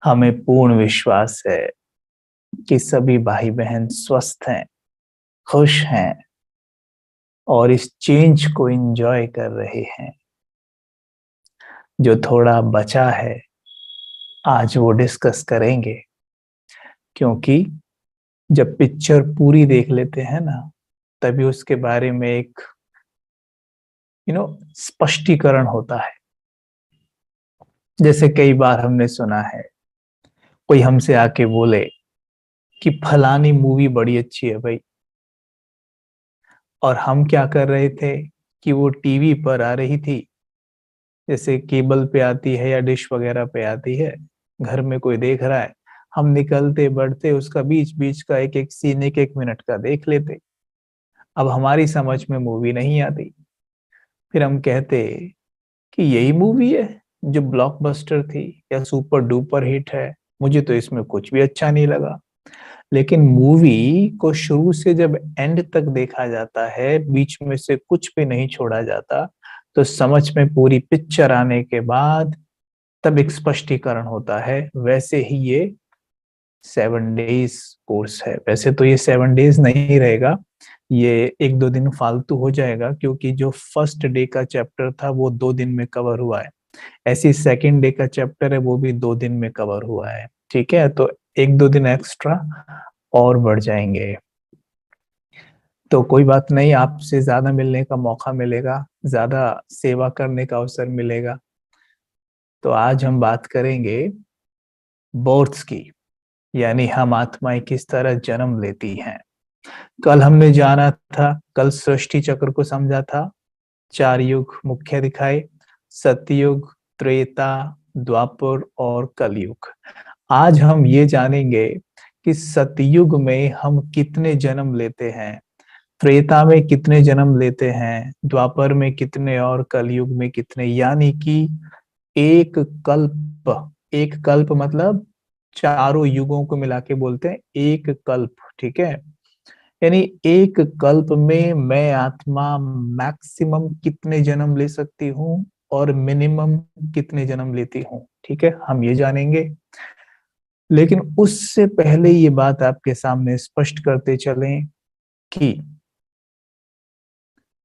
हमें पूर्ण विश्वास है कि सभी भाई बहन स्वस्थ हैं, खुश हैं और इस चेंज को एंजॉय कर रहे हैं। जो थोड़ा बचा है आज वो डिस्कस करेंगे, क्योंकि जब पिक्चर पूरी देख लेते हैं ना, तभी उसके बारे में एक स्पष्टीकरण होता है। जैसे कई बार हमने सुना है, कोई हमसे आके बोले कि फलानी मूवी बड़ी अच्छी है भाई, और हम क्या कर रहे थे कि वो टीवी पर आ रही थी, जैसे केबल पे आती है या डिश वगैरह पे आती है, घर में कोई देख रहा है, हम निकलते बढ़ते उसका बीच बीच का एक एक सीन एक एक मिनट का देख लेते। अब हमारी समझ में मूवी नहीं आती, फिर हम कहते कि यही मूवी है जो ब्लॉकबस्टर थी या सुपर डुपर हिट है, मुझे तो इसमें कुछ भी अच्छा नहीं लगा। लेकिन मूवी को शुरू से जब एंड तक देखा जाता है, बीच में से कुछ भी नहीं छोड़ा जाता, तो समझ में पूरी पिक्चर आने के बाद तब एक स्पष्टीकरण होता है। वैसे ही ये 7 डेज कोर्स है। वैसे तो ये 7 डेज नहीं रहेगा, ये 1-2 दिन फालतू हो जाएगा, क्योंकि जो फर्स्ट डे का चैप्टर था वो 2 दिन में कवर हुआ है। ऐसी सेकंड डे का चैप्टर है, वो भी 2 दिन में कवर हुआ है। ठीक है, तो 1-2 दिन एक्स्ट्रा और बढ़ जाएंगे। तो कोई बात नहीं, आपसे ज्यादा मिलने का मौका मिलेगा, ज्यादा सेवा करने का अवसर मिलेगा। तो आज हम बात करेंगे बोर्ड्स की, यानी हम आत्माएं किस तरह जन्म लेती हैं। कल हमने जाना था, कल सृष्टि चक्र को समझा था। 4 युग मुख्य दिखाए, सतयुग, त्रेता, द्वापर और कलयुग। आज हम ये जानेंगे कि सतयुग में हम कितने जन्म लेते हैं, त्रेता में कितने जन्म लेते हैं, द्वापर में कितने और कलयुग में कितने। यानी कि एक कल्प, एक कल्प मतलब चारों युगों को मिला के बोलते हैं एक कल्प। ठीक है, यानी एक कल्प में मैं आत्मा मैक्सिमम कितने जन्म ले सकती हूँ और मिनिमम कितने जन्म लेती हूँ। ठीक है, हम ये जानेंगे। लेकिन उससे पहले ये बात आपके सामने स्पष्ट करते चलें कि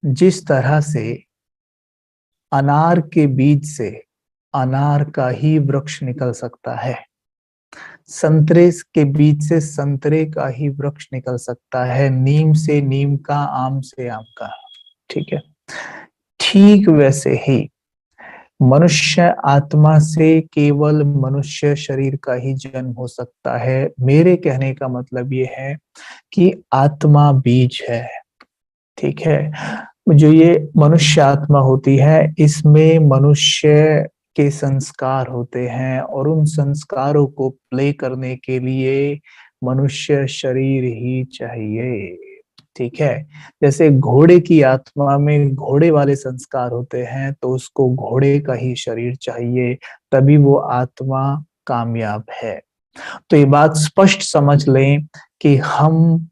जिस तरह से अनार के बीज से अनार का ही वृक्ष निकल सकता है, संतरे के बीज से संतरे का ही वृक्ष निकल सकता है, नीम से नीम का, आम से आम का। ठीक है, ठीक वैसे ही मनुष्य आत्मा से केवल मनुष्य शरीर का ही जन्म हो सकता है। मेरे कहने का मतलब ये है कि आत्मा बीज है। ठीक है, जो ये मनुष्य आत्मा होती है, इसमें मनुष्य के संस्कार होते हैं, और उन संस्कारों को प्ले करने के लिए मनुष्य शरीर ही चाहिए। ठीक है, जैसे घोड़े की आत्मा में घोड़े वाले संस्कार होते हैं, तो उसको घोड़े का ही शरीर चाहिए, तभी वो आत्मा कामयाब है। तो ये बात स्पष्ट समझ लें कि हम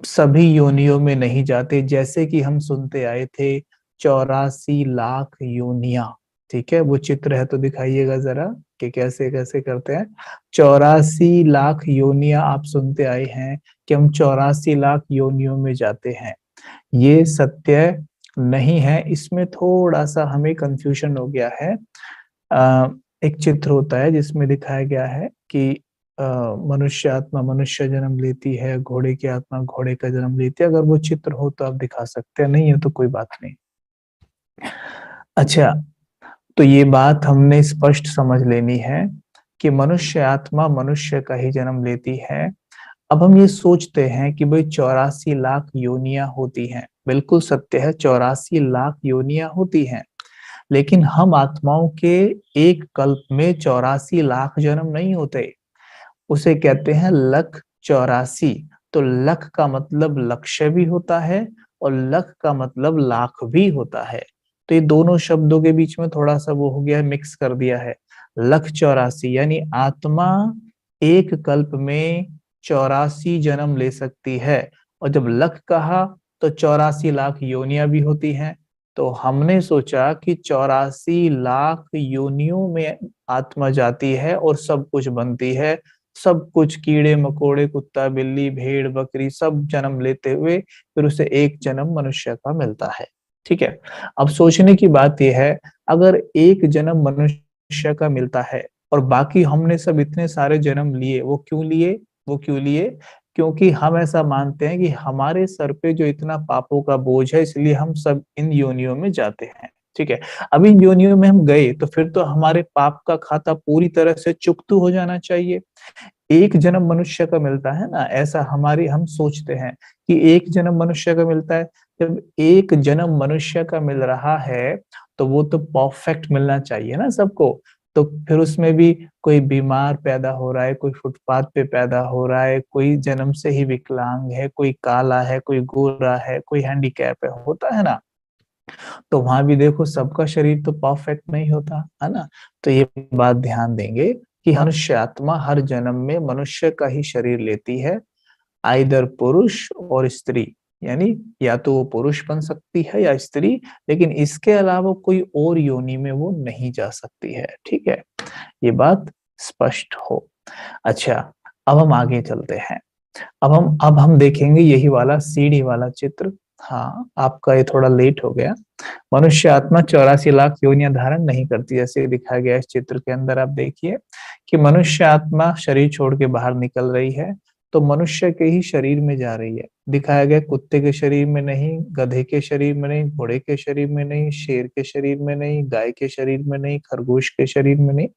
सभी योनियों में नहीं जाते। जैसे कि हम सुनते आए थे 84 लाख योनियां। ठीक है, वो चित्र है तो दिखाइएगा जरा कि कैसे कैसे करते हैं। 84 लाख योनियां आप सुनते आए हैं कि हम 84 लाख योनियों में जाते हैं। ये सत्य नहीं है, इसमें थोड़ा सा हमें कंफ्यूजन हो गया है। अ, एक चित्र होता है जिसमें दिखाया गया है कि मनुष्य आत्मा मनुष्य जन्म लेती है, घोड़े की आत्मा घोड़े का जन्म लेती है। अगर वो चित्र हो तो आप दिखा सकते हैं, नहीं है तो कोई बात नहीं। अच्छा, तो ये बात हमने स्पष्ट समझ लेनी है कि मनुष्य आत्मा मनुष्य का ही जन्म लेती है। अब हम ये सोचते हैं कि भाई 84 लाख योनियां होती हैं, बिल्कुल सत्य है, 84 लाख योनियां होती हैं। लेकिन हम आत्माओं के एक कल्प में 84 लाख जन्म नहीं होते, उसे कहते हैं लख 84। तो लख का मतलब लक्ष्य भी होता है और लख का मतलब लाख भी होता है। तो ये दोनों शब्दों के बीच में थोड़ा सा वो हो गया है, मिक्स कर दिया है। लख 84 यानी आत्मा एक कल्प में 84 जन्म ले सकती है। और जब लख कहा तो 84 लाख योनियां भी होती हैं। तो हमने सोचा कि 84 लाख योनियों में आत्मा जाती है और सब कुछ बनती है, सब कुछ कीड़े मकोड़े कुत्ता बिल्ली भेड़ बकरी सब जन्म लेते हुए फिर उसे एक जन्म मनुष्य का मिलता है। ठीक है, अब सोचने की बात यह है, अगर एक जन्म मनुष्य का मिलता है और बाकी हमने सब इतने सारे जन्म लिए, वो क्यों लिए? वो क्यों लिए? क्योंकि हम ऐसा मानते हैं कि हमारे सर पे जो इतना पापों का बोझ है, इसलिए हम सब इन योनियों में जाते हैं। ठीक है, अब इन योनियों में हम गए तो फिर तो हमारे पाप का खाता पूरी तरह से चुकतू हो जाना चाहिए। एक जन्म मनुष्य का मिलता है ना, ऐसा हमारी हम सोचते हैं कि एक जन्म मनुष्य का मिलता है। जब एक जन्म मनुष्य का मिल रहा है तो वो तो परफेक्ट मिलना चाहिए ना सबको। तो फिर उसमें भी कोई बीमार पैदा हो रहा है, कोई फुटपाथ पे पैदा हो रहा है, कोई जन्म से ही विकलांग है, कोई काला है, कोई गोरा है, कोई हैंडीकैप है, होता है ना। तो वहां भी देखो सबका शरीर तो परफेक्ट नहीं होता है ना। तो ये बात ध्यान देंगे कि मनुष्य आत्मा हर जन्म में मनुष्य का ही शरीर लेती है, आइदर पुरुष और स्त्री, यानी या तो वो पुरुष बन सकती है या स्त्री, लेकिन इसके अलावा कोई और योनि में वो नहीं जा सकती है। ठीक है, ये बात स्पष्ट हो। अच्छा, अब हम आगे चलते हैं। अब हम देखेंगे यही वाला सीढ़ी वाला चित्र। हाँ, आपका ये थोड़ा लेट हो गया। मनुष्य आत्मा 84 लाख योनियां धारण नहीं करती, जैसे दिखाया गया इस चित्र के अंदर। आप देखिए कि मनुष्य आत्मा शरीर छोड़ के बाहर निकल रही है, तो मनुष्य के ही शरीर में जा रही है। दिखाया गया कुत्ते के शरीर में नहीं, गधे के शरीर में नहीं, घोड़े के शरीर में नहीं, शेर के शरीर में नहीं, गाय के शरीर में नहीं, खरगोश के शरीर में नहीं,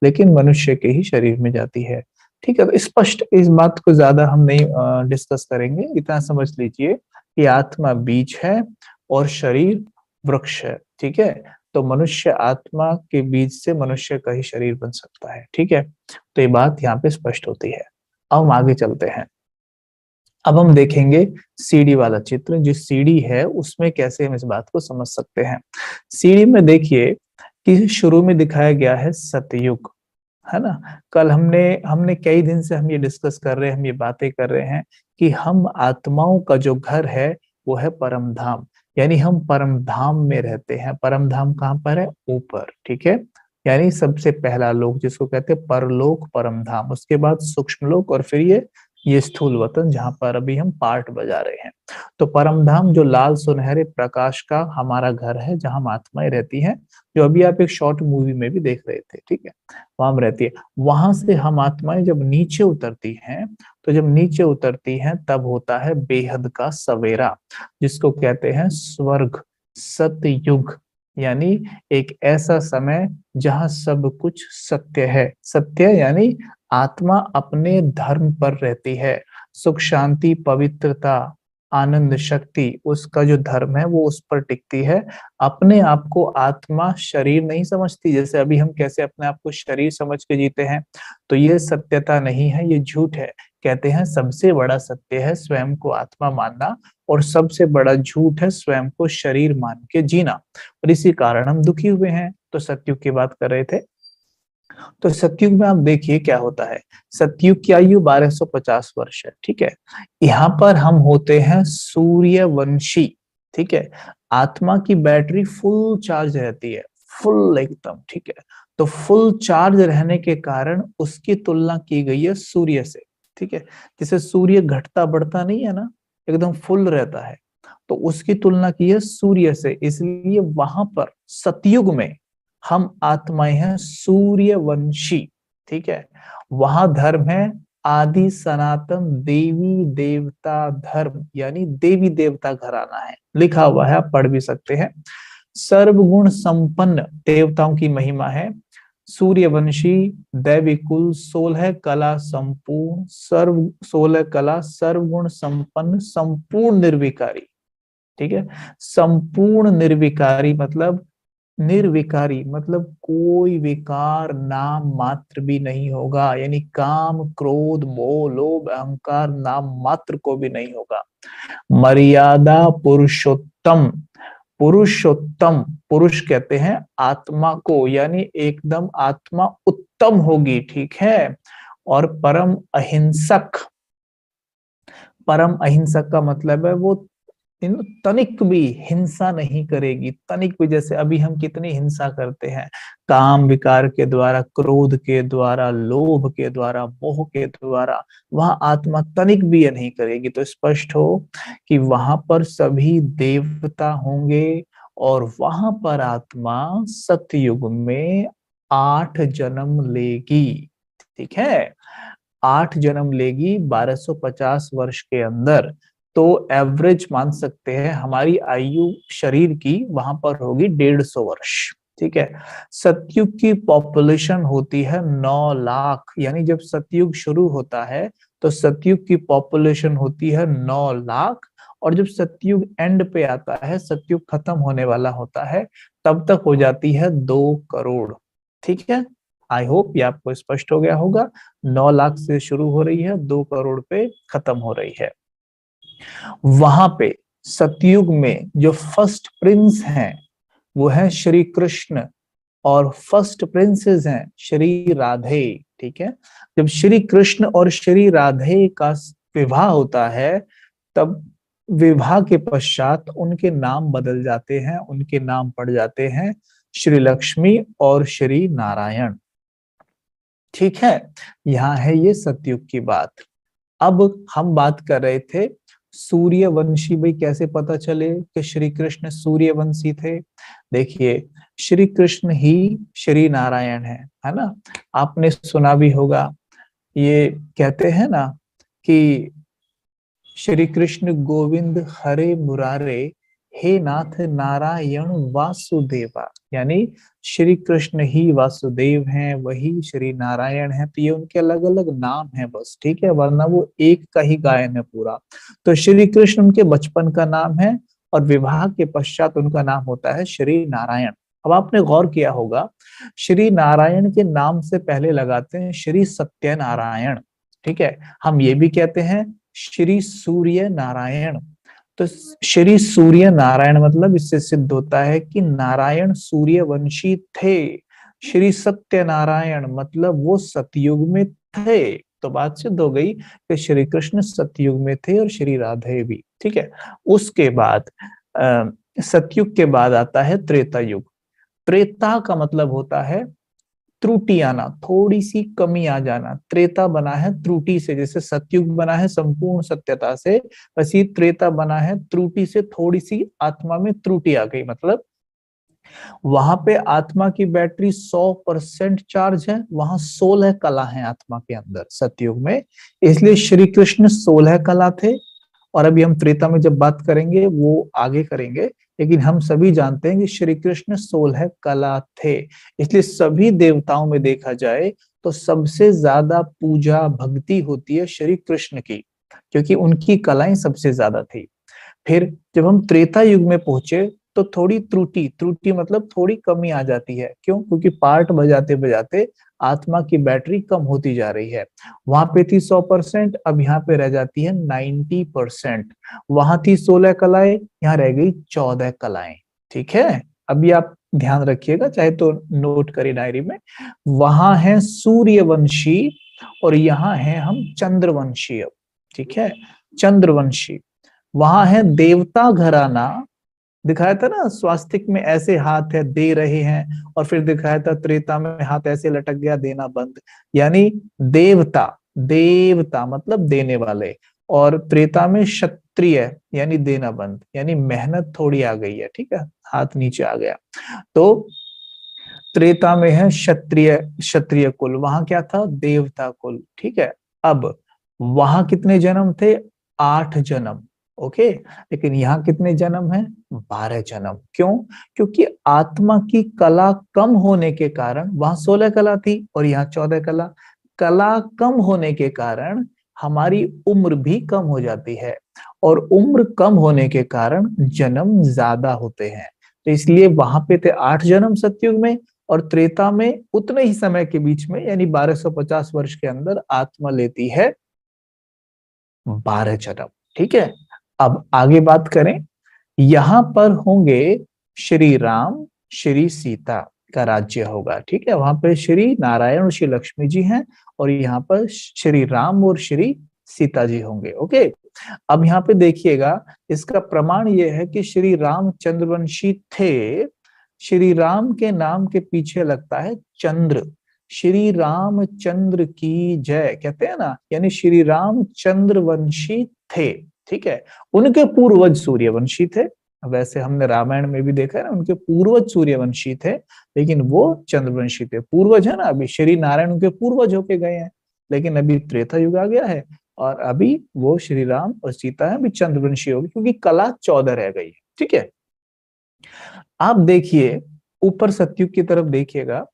लेकिन मनुष्य के ही शरीर में जाती है। ठीक है, तो स्पष्ट इस बात को ज्यादा हम नहीं डिस्कस करेंगे, इतना समझ लीजिए कि आत्मा बीज है और शरीर वृक्ष है। ठीक है, तो मनुष्य आत्मा के बीज से मनुष्य का ही शरीर बन सकता है। ठीक है, तो ये बात यहाँ पे स्पष्ट होती है। अब हम आगे चलते हैं। अब हम देखेंगे सीढ़ी वाला चित्र। जो सीढ़ी है उसमें कैसे हम इस बात को समझ सकते हैं। सीढ़ी में देखिए कि शुरू में दिखाया गया है सतयुग, है ना। कल हमने हमने कई दिन से हम ये डिस्कस कर रहे हैं, हम ये बातें कर रहे हैं कि हम आत्माओं का जो घर है वो है परम धाम, यानी हम परम धाम में रहते हैं। परम धाम कहाँ पर है? ऊपर। ठीक है, यानी सबसे पहला लोक जिसको कहते हैं परलोक परम धाम, उसके बाद सूक्ष्म लोक और फिर ये स्थूल वतन जहां पर अभी हम पार्ट बजा रहे हैं। तो परम धाम जो लाल सुनहरे प्रकाश का हमारा घर है, जहां हम आत्माएं रहती हैं, जो अभी आप एक शॉर्ट मूवी में भी देख रहे थे। ठीक है, वहां में रहती है। वहां से हम आत्माएं जब नीचे उतरती हैं, तो जब नीचे उतरती हैं तब होता है बेहद का सवेरा, जिसको कहते हैं स्वर्ग, सतयुग, यानी एक ऐसा समय जहां सब कुछ सत्य है। सत्य यानी आत्मा अपने धर्म पर रहती है, सुख शांति पवित्रता आनंद शक्ति, उसका जो धर्म है वो उस पर टिकती है। अपने आप को आत्मा शरीर नहीं समझती, जैसे अभी हम कैसे अपने आप को शरीर समझ के जीते हैं। तो ये सत्यता नहीं है, ये झूठ है। कहते हैं सबसे बड़ा सत्य है स्वयं को आत्मा मानना, और सबसे बड़ा झूठ है स्वयं को शरीर मान के जीना, और इसी कारण हम दुखी हुए हैं। तो सतयुग की बात कर रहे थे। तो सतयुग में आप देखिए क्या होता है। सतयुग की आयु 1250 वर्ष है। ठीक है, यहाँ पर हम होते हैं सूर्यवंशी। ठीक है, आत्मा की बैटरी फुल चार्ज रहती है, फुल एकदम। ठीक है, तो फुल चार्ज रहने के कारण उसकी तुलना की गई है सूर्य से। ठीक है, जैसे सूर्य घटता बढ़ता नहीं है ना, एकदम फुल रहता है, तो उसकी तुलना की है सूर्य से। इसलिए वहां पर सतयुग में हम आत्माएं हैं सूर्यवंशी। ठीक है, वहां धर्म है आदि सनातन देवी देवता धर्म, यानी देवी देवता घराना है, लिखा हुआ है, आप पढ़ भी सकते हैं। सर्वगुण संपन्न देवताओं की महिमा है। सूर्यवंशी दैवी कुल 16 कला संपूर्ण, सर्व 16 कला सर्वगुण संपन्न संपूर्ण निर्विकारी। ठीक है, संपूर्ण निर्विकारी मतलब निर्विकारी मतलब कोई विकार नाम मात्र भी नहीं होगा, यानी काम क्रोध मोह लोभ अहंकार नाम मात्र को भी नहीं होगा। मर्यादा पुरुषोत्तम, पुरुषोत्तम, पुरुष कहते हैं आत्मा को, यानी एकदम आत्मा उत्तम होगी। ठीक है, और परम अहिंसक, परम अहिंसक का मतलब है वो तनिक भी हिंसा नहीं करेगी, तनिक भी। जैसे अभी हम कितनी हिंसा करते हैं, काम विकार के द्वारा, क्रोध के द्वारा, लोभ के द्वारा, मोह के द्वारा, वह आत्मा तनिक भी ये नहीं करेगी। तो स्पष्ट हो कि वहां पर सभी देवता होंगे और वहां पर आत्मा सतयुग में 8 जन्म लेगी। ठीक है, 8 जन्म लेगी 1250 वर्ष के अंदर। तो एवरेज मान सकते हैं हमारी आयु शरीर की वहां पर होगी 150 वर्ष। ठीक है, सतयुग की पॉपुलेशन होती है 9 लाख, यानी जब सतयुग शुरू होता है तो सतयुग की पॉपुलेशन होती है 9 लाख। और जब सतयुग एंड पे आता है, सतयुग खत्म होने वाला होता है, तब तक हो जाती है 2 करोड़। ठीक है, आई होप ये आपको स्पष्ट हो गया होगा। 9 लाख से शुरू हो रही है, 2 करोड़ पे खत्म हो रही है। वहां पे सतयुग में जो फर्स्ट प्रिंस हैं वो है श्री कृष्ण, और फर्स्ट प्रिंसेस हैं श्री राधे। ठीक है, जब श्री कृष्ण और श्री राधे का विवाह होता है, तब विवाह के पश्चात उनके नाम बदल जाते हैं, उनके नाम पड़ जाते हैं श्री लक्ष्मी और श्री नारायण। ठीक है, यहाँ है ये सतयुग की बात। अब हम बात कर रहे थे सूर्यवंशी, भाई कैसे पता चले कि श्री कृष्ण सूर्यवंशी थे। देखिए, श्री कृष्ण ही श्री नारायण है ना। आपने सुना भी होगा, ये कहते हैं ना कि श्री कृष्ण गोविंद हरे मुरारे, हे नाथ नारायण वासुदेवा। यानी श्री कृष्ण ही वासुदेव हैं, वही श्री नारायण हैं। तो ये उनके अलग अलग नाम हैं बस, ठीक है, वरना वो एक का ही गायन है पूरा। तो श्री कृष्ण उनके बचपन का नाम है और विवाह के पश्चात उनका नाम होता है श्री नारायण। अब आपने गौर किया होगा, श्री नारायण के नाम से पहले लगाते हैं श्री सत्यनारायण। ठीक है, हम ये भी कहते हैं श्री सूर्य नारायण। तो श्री सूर्य नारायण मतलब इससे सिद्ध होता है कि नारायण सूर्यवंशी थे। श्री सत्यनारायण मतलब वो सतयुग में थे। तो बात सिद्ध हो गई कि श्री कृष्ण सतयुग में थे और श्री राधे भी। ठीक है, उसके बाद सतयुग के बाद आता है त्रेता युग। त्रेता का मतलब होता है त्रुटि आना, थोड़ी सी कमी आ जाना। त्रेता बना है त्रुटि से, जैसे सतयुग बना है संपूर्ण सत्यता से, वैसे त्रेता बना है त्रुटि से, थोड़ी सी आत्मा में त्रुटि आ गई। मतलब वहां पे आत्मा की बैटरी 100% चार्ज है, वहां 16 कला है आत्मा के अंदर सतयुग में, इसलिए श्री कृष्ण 16 कला थे। और अभी हम त्रेता में जब बात करेंगे वो आगे करेंगे, लेकिन हम सभी जानते हैं कि श्री कृष्ण 16 कला थे। इसलिए सभी देवताओं में देखा जाए तो सबसे ज्यादा पूजा भक्ति होती है श्री कृष्ण की, क्योंकि उनकी कलाएं सबसे ज्यादा थी। फिर जब हम त्रेता युग में पहुंचे तो थोड़ी त्रुटि, त्रुटि मतलब थोड़ी कमी आ जाती है। क्यों? क्योंकि पार्ट बजाते बजाते आत्मा की बैटरी कम होती जा रही है। वहां पे थी 100%, अब यहाँ पे रह जाती है 90%। वहां थी 16 कलाएं, यहाँ रह गई 14 कलाएं। ठीक है, अभी आप ध्यान रखिएगा, चाहे तो नोट करिए डायरी में। वहां है सूर्यवंशी और यहाँ है हम चंद्रवंशी। अब ठीक है, चंद्रवंशी। वहां है देवता घराना, दिखाया था ना स्वास्तिक में ऐसे हाथ है दे रहे हैं, और फिर दिखाया था त्रेता में हाथ ऐसे लटक गया, देना बंद। यानी देवता, देवता मतलब देने वाले, और त्रेता में क्षत्रिय यानी देना बंद, यानी मेहनत थोड़ी आ गई है। ठीक है, हाथ नीचे आ गया। तो त्रेता में है क्षत्रिय, क्षत्रिय कुल, वहां क्या था? देवता कुल। ठीक है, अब वहां कितने जन्म थे? 8 जन्म। ओके, लेकिन यहाँ कितने जन्म है? 12 जन्म। क्यों? क्योंकि आत्मा की कला कम होने के कारण, वहां 16 कला थी और यहाँ 14 कला। कला कम होने के कारण हमारी उम्र भी कम हो जाती है, और उम्र कम होने के कारण जन्म ज्यादा होते हैं। तो इसलिए वहां पे थे 8 जन्म सतयुग में, और त्रेता में उतने ही समय के बीच में यानी 1250 वर्ष के अंदर आत्मा लेती है 12 जन्म। ठीक है, अब आगे बात करें। यहां पर होंगे श्री राम, श्री सीता का राज्य होगा। ठीक है, वहां पर श्री नारायण और श्री लक्ष्मी जी हैं, और यहाँ पर श्री राम और श्री सीता जी होंगे। ओके, अब यहाँ पे देखिएगा, इसका प्रमाण ये है कि श्री राम चंद्रवंशी थे। श्री राम के नाम के पीछे लगता है चंद्र। श्री रामचंद्र की जय कहते हैं ना, यानी श्री राम चंद्रवंशी थे। ठीक है, उनके पूर्वज सूर्यवंशी थे। वैसे हमने रामायण में भी देखा है ना, उनके पूर्वज सूर्यवंशी थे, लेकिन वो चंद्रवंशी थे। पूर्वज है ना, अभी श्री नारायण उनके पूर्वज होके गए हैं, लेकिन अभी त्रेता युग आ गया है और अभी वो श्री राम और सीता है, अभी चंद्रवंशी होगी, क्योंकि कला 14 रह गई है। ठीक है, आप देखिए ऊपर सतयुग की तरफ देखिएगा,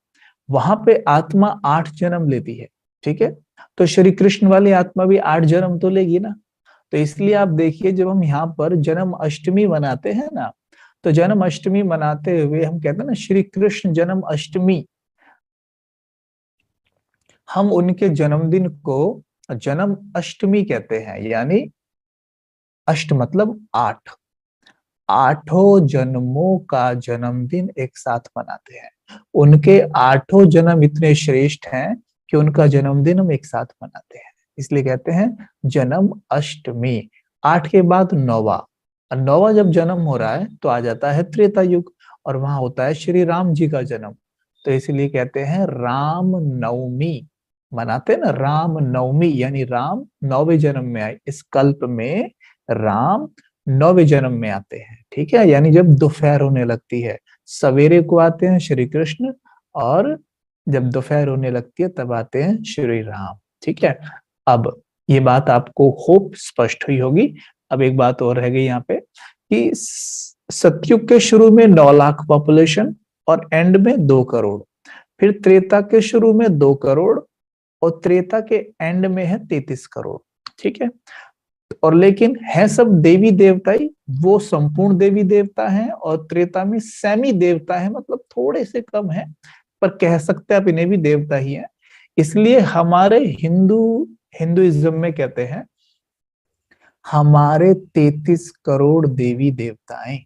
वहां पे आत्मा 8 जन्म लेती है। ठीक है, तो श्री कृष्ण वाली आत्मा भी 8 जन्म तो लेगी ना। तो इसलिए आप देखिए, जब हम यहाँ पर जन्म अष्टमी मनाते हैं ना, तो जन्म अष्टमी मनाते हुए हम कहते हैं ना श्री कृष्ण जन्म अष्टमी, हम उनके जन्मदिन को जन्म अष्टमी कहते हैं। यानी अष्ट मतलब 8, आठों जन्मों का जन्मदिन एक साथ मनाते हैं। उनके 8 जन्म इतने श्रेष्ठ हैं कि उनका जन्मदिन हम एक साथ मनाते हैं, इसलिए कहते हैं जन्म अष्टमी। 8 के बाद 9वां, और 9वां जब जन्म हो रहा है तो आ जाता है त्रेता युग, और वहां होता है श्री राम जी का जन्म। तो इसलिए कहते हैं राम नवमी मनाते हैं ना, राम नवमी, यानी राम 9वें जन्म में आए। इस कल्प में राम 9वें जन्म में आते हैं। ठीक है, यानी जब दोपहर होने लगती है, सवेरे को आते हैं श्री कृष्ण, और जब दोपहर होने लगती है तब आते हैं श्री राम। ठीक है, अब ये बात आपको होप स्पष्ट हुई होगी। अब एक बात और रह गई यहाँ पे कि सतयुग के शुरू में 9 लाख पॉपुलेशन और एंड में 2 करोड़, फिर त्रेता के शुरू में 2 करोड़ और त्रेता के एंड में है 33 करोड़। ठीक है, और लेकिन है सब देवी देवता ही, वो संपूर्ण देवी देवता हैं, और त्रेता में सेमी देवता है, मतलब थोड़े से कम है, पर कह सकते हैं आप इन्हें भी देवता ही है। इसलिए हमारे हिंदुइज्म में कहते हैं हमारे 33 करोड़ देवी देवताएं,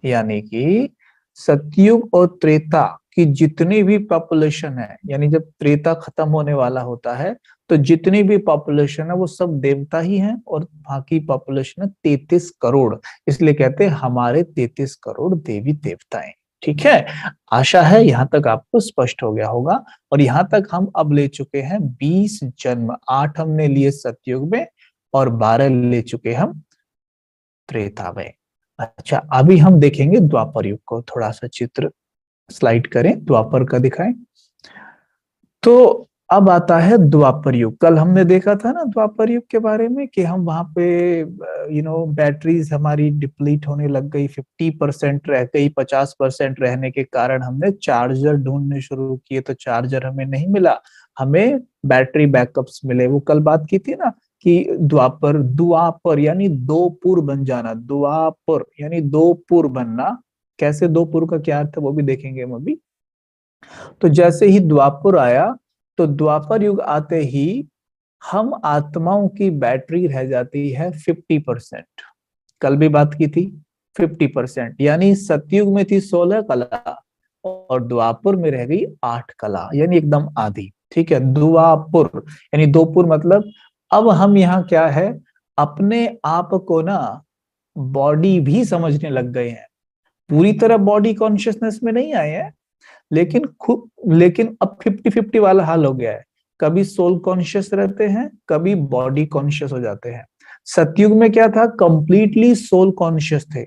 यानी कि सतयुग और त्रेता की जितनी भी पॉपुलेशन है, यानी जब त्रेता खत्म होने वाला होता है तो जितनी भी पॉपुलेशन है वो सब देवता ही हैं, और बाकी पॉपुलेशन है 33 करोड़। इसलिए कहते हैं हमारे 33 करोड़ देवी देवताएं। ठीक है, आशा है यहां तक आपको स्पष्ट हो गया होगा। और यहां तक हम अब ले चुके हैं 20 जन्म, 8 हमने लिए सतयुग में और 12 ले चुके हम त्रेता में। अच्छा, अभी हम देखेंगे द्वापर युग को। थोड़ा सा चित्र स्लाइड करें, द्वापर का दिखाएं। तो अब आता है द्वापर युग। कल हमने देखा था ना द्वापर युग के बारे में कि हम वहां पे बैटरीज हमारी डिप्लीट होने लग गई, 50% रह गई, 50% रहने के कारण हमने चार्जर ढूंढने शुरू किए, तो चार्जर हमें नहीं मिला, हमें बैटरी बैकअप्स मिले। वो कल बात की थी ना कि द्वापर, दुआपर यानी 2 पुर बन जाना, द्वापर यानी 2 पुर बनना। कैसे 2 पुर का क्या अर्थ है वो भी देखेंगे हम अभी। तो जैसे ही द्वापर आया, तो द्वापर युग आते ही हम आत्माओं की बैटरी रह जाती है 50%। कल भी बात की थी 50%, यानी सतयुग में थी 16 कला और द्वापर में रह गई 8 कला, यानी एकदम आधी। ठीक है, द्वापर यानी 2 पुर मतलब अब हम यहाँ क्या है, अपने आप को ना बॉडी भी समझने लग गए हैं। पूरी तरह बॉडी कॉन्शियसनेस में नहीं आए हैं, लेकिन अब 50-50 वाला हाल हो गया है। कभी सोल कॉन्शियस रहते हैं, कभी बॉडी कॉन्शियस हो जाते हैं। सतयुग में क्या था, कंप्लीटली सोल कॉन्शियस थे,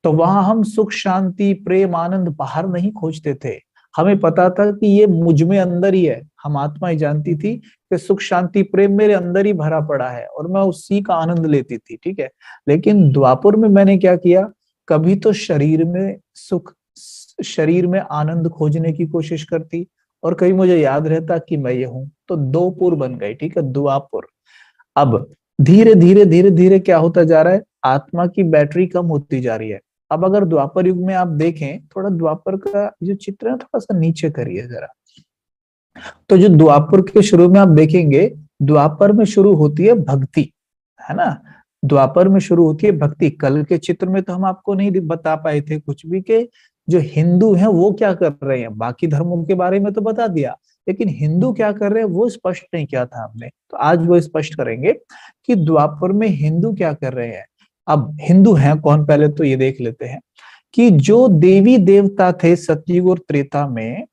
तो वहां हम सुख शांति प्रेम आनंद बाहर नहीं खोजते थे। हमें पता था कि ये मुझ में अंदर ही है। हम आत्मा ही जानती थी कि सुख शांति प्रेम मेरे अंदर ही भरा पड़ा है और मैं उसी का आनंद लेती थी। ठीक है, लेकिन द्वापर में मैंने क्या किया, कभी तो शरीर में सुख, शरीर में आनंद खोजने की कोशिश करती, और कभी मुझे याद रहता कि मैं ये हूं, तो 2 पुर बन गई। ठीक है, द्वापर। अब धीरे धीरे धीरे धीरे क्या होता जा रहा है, आत्मा की बैटरी कम होती जा रही है। अब अगर द्वापर युग में आप देखें, थोड़ा द्वापर का जो चित्र है थोड़ा सा नीचे करिए जरा, तो जो द्वापर के शुरू में आप देखेंगे, द्वापर में शुरू होती है भक्ति, है ना। द्वापर में शुरू होती है भक्ति। कल के चित्र में तो हम आपको नहीं बता पाए थे कुछ भी, के जो हिंदू हैं वो क्या कर रहे हैं, बाकी धर्मों के बारे में तो बता दिया, लेकिन हिंदू क्या कर रहे हैं वो स्पष्ट नहीं किया था हमने, तो आज वो स्पष्ट करेंगे कि द्वापर में हिंदू क्या कर रहे हैं। अब हिंदू हैं कौन, पहले तो ये देख लेते हैं कि जो देवी देवता थे सतयुग और त्रेता में,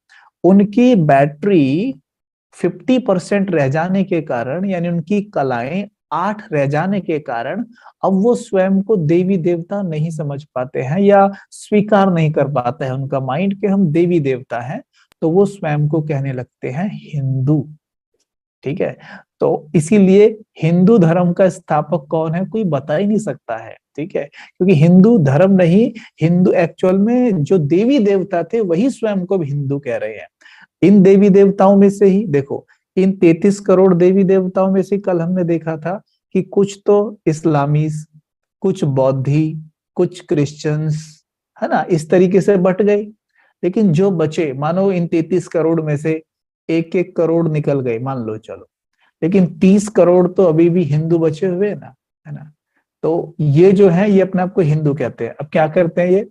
उनकी बैटरी 50% रह जाने के कारण, यानी उनकी कलाएं 8 रह जाने के कारण, अब वो स्वयं को देवी देवता नहीं समझ पाते हैं या स्वीकार नहीं कर पाते हैं उनका माइंड कि हम देवी देवता हैं, तो वो स्वयं को कहने लगते हैं हिंदू। ठीक है, तो इसीलिए हिंदू धर्म का स्थापक कौन है कोई बता ही नहीं सकता है। ठीक है, क्योंकि हिंदू धर्म नहीं, हिंदू एक्चुअल में जो देवी देवता थे वही स्वयं को हिंदू कह रहे हैं। इन देवी देवताओं में से ही देखो, इन 33 करोड़ देवी देवताओं में से कल हमने देखा था कि कुछ तो इस्लामीज, कुछ बौद्धि, कुछ क्रिश्चियंस, है ना, इस तरीके से बट गए। लेकिन जो बचे, मानो इन 33 करोड़ में से 1-1 करोड़ निकल गए मान लो, चलो, लेकिन 30 करोड़ तो अभी भी हिंदू बचे हुए हैं ना, है ना। तो ये जो है ये अपने आप को हिंदू कहते हैं। अब क्या करते हैं ये,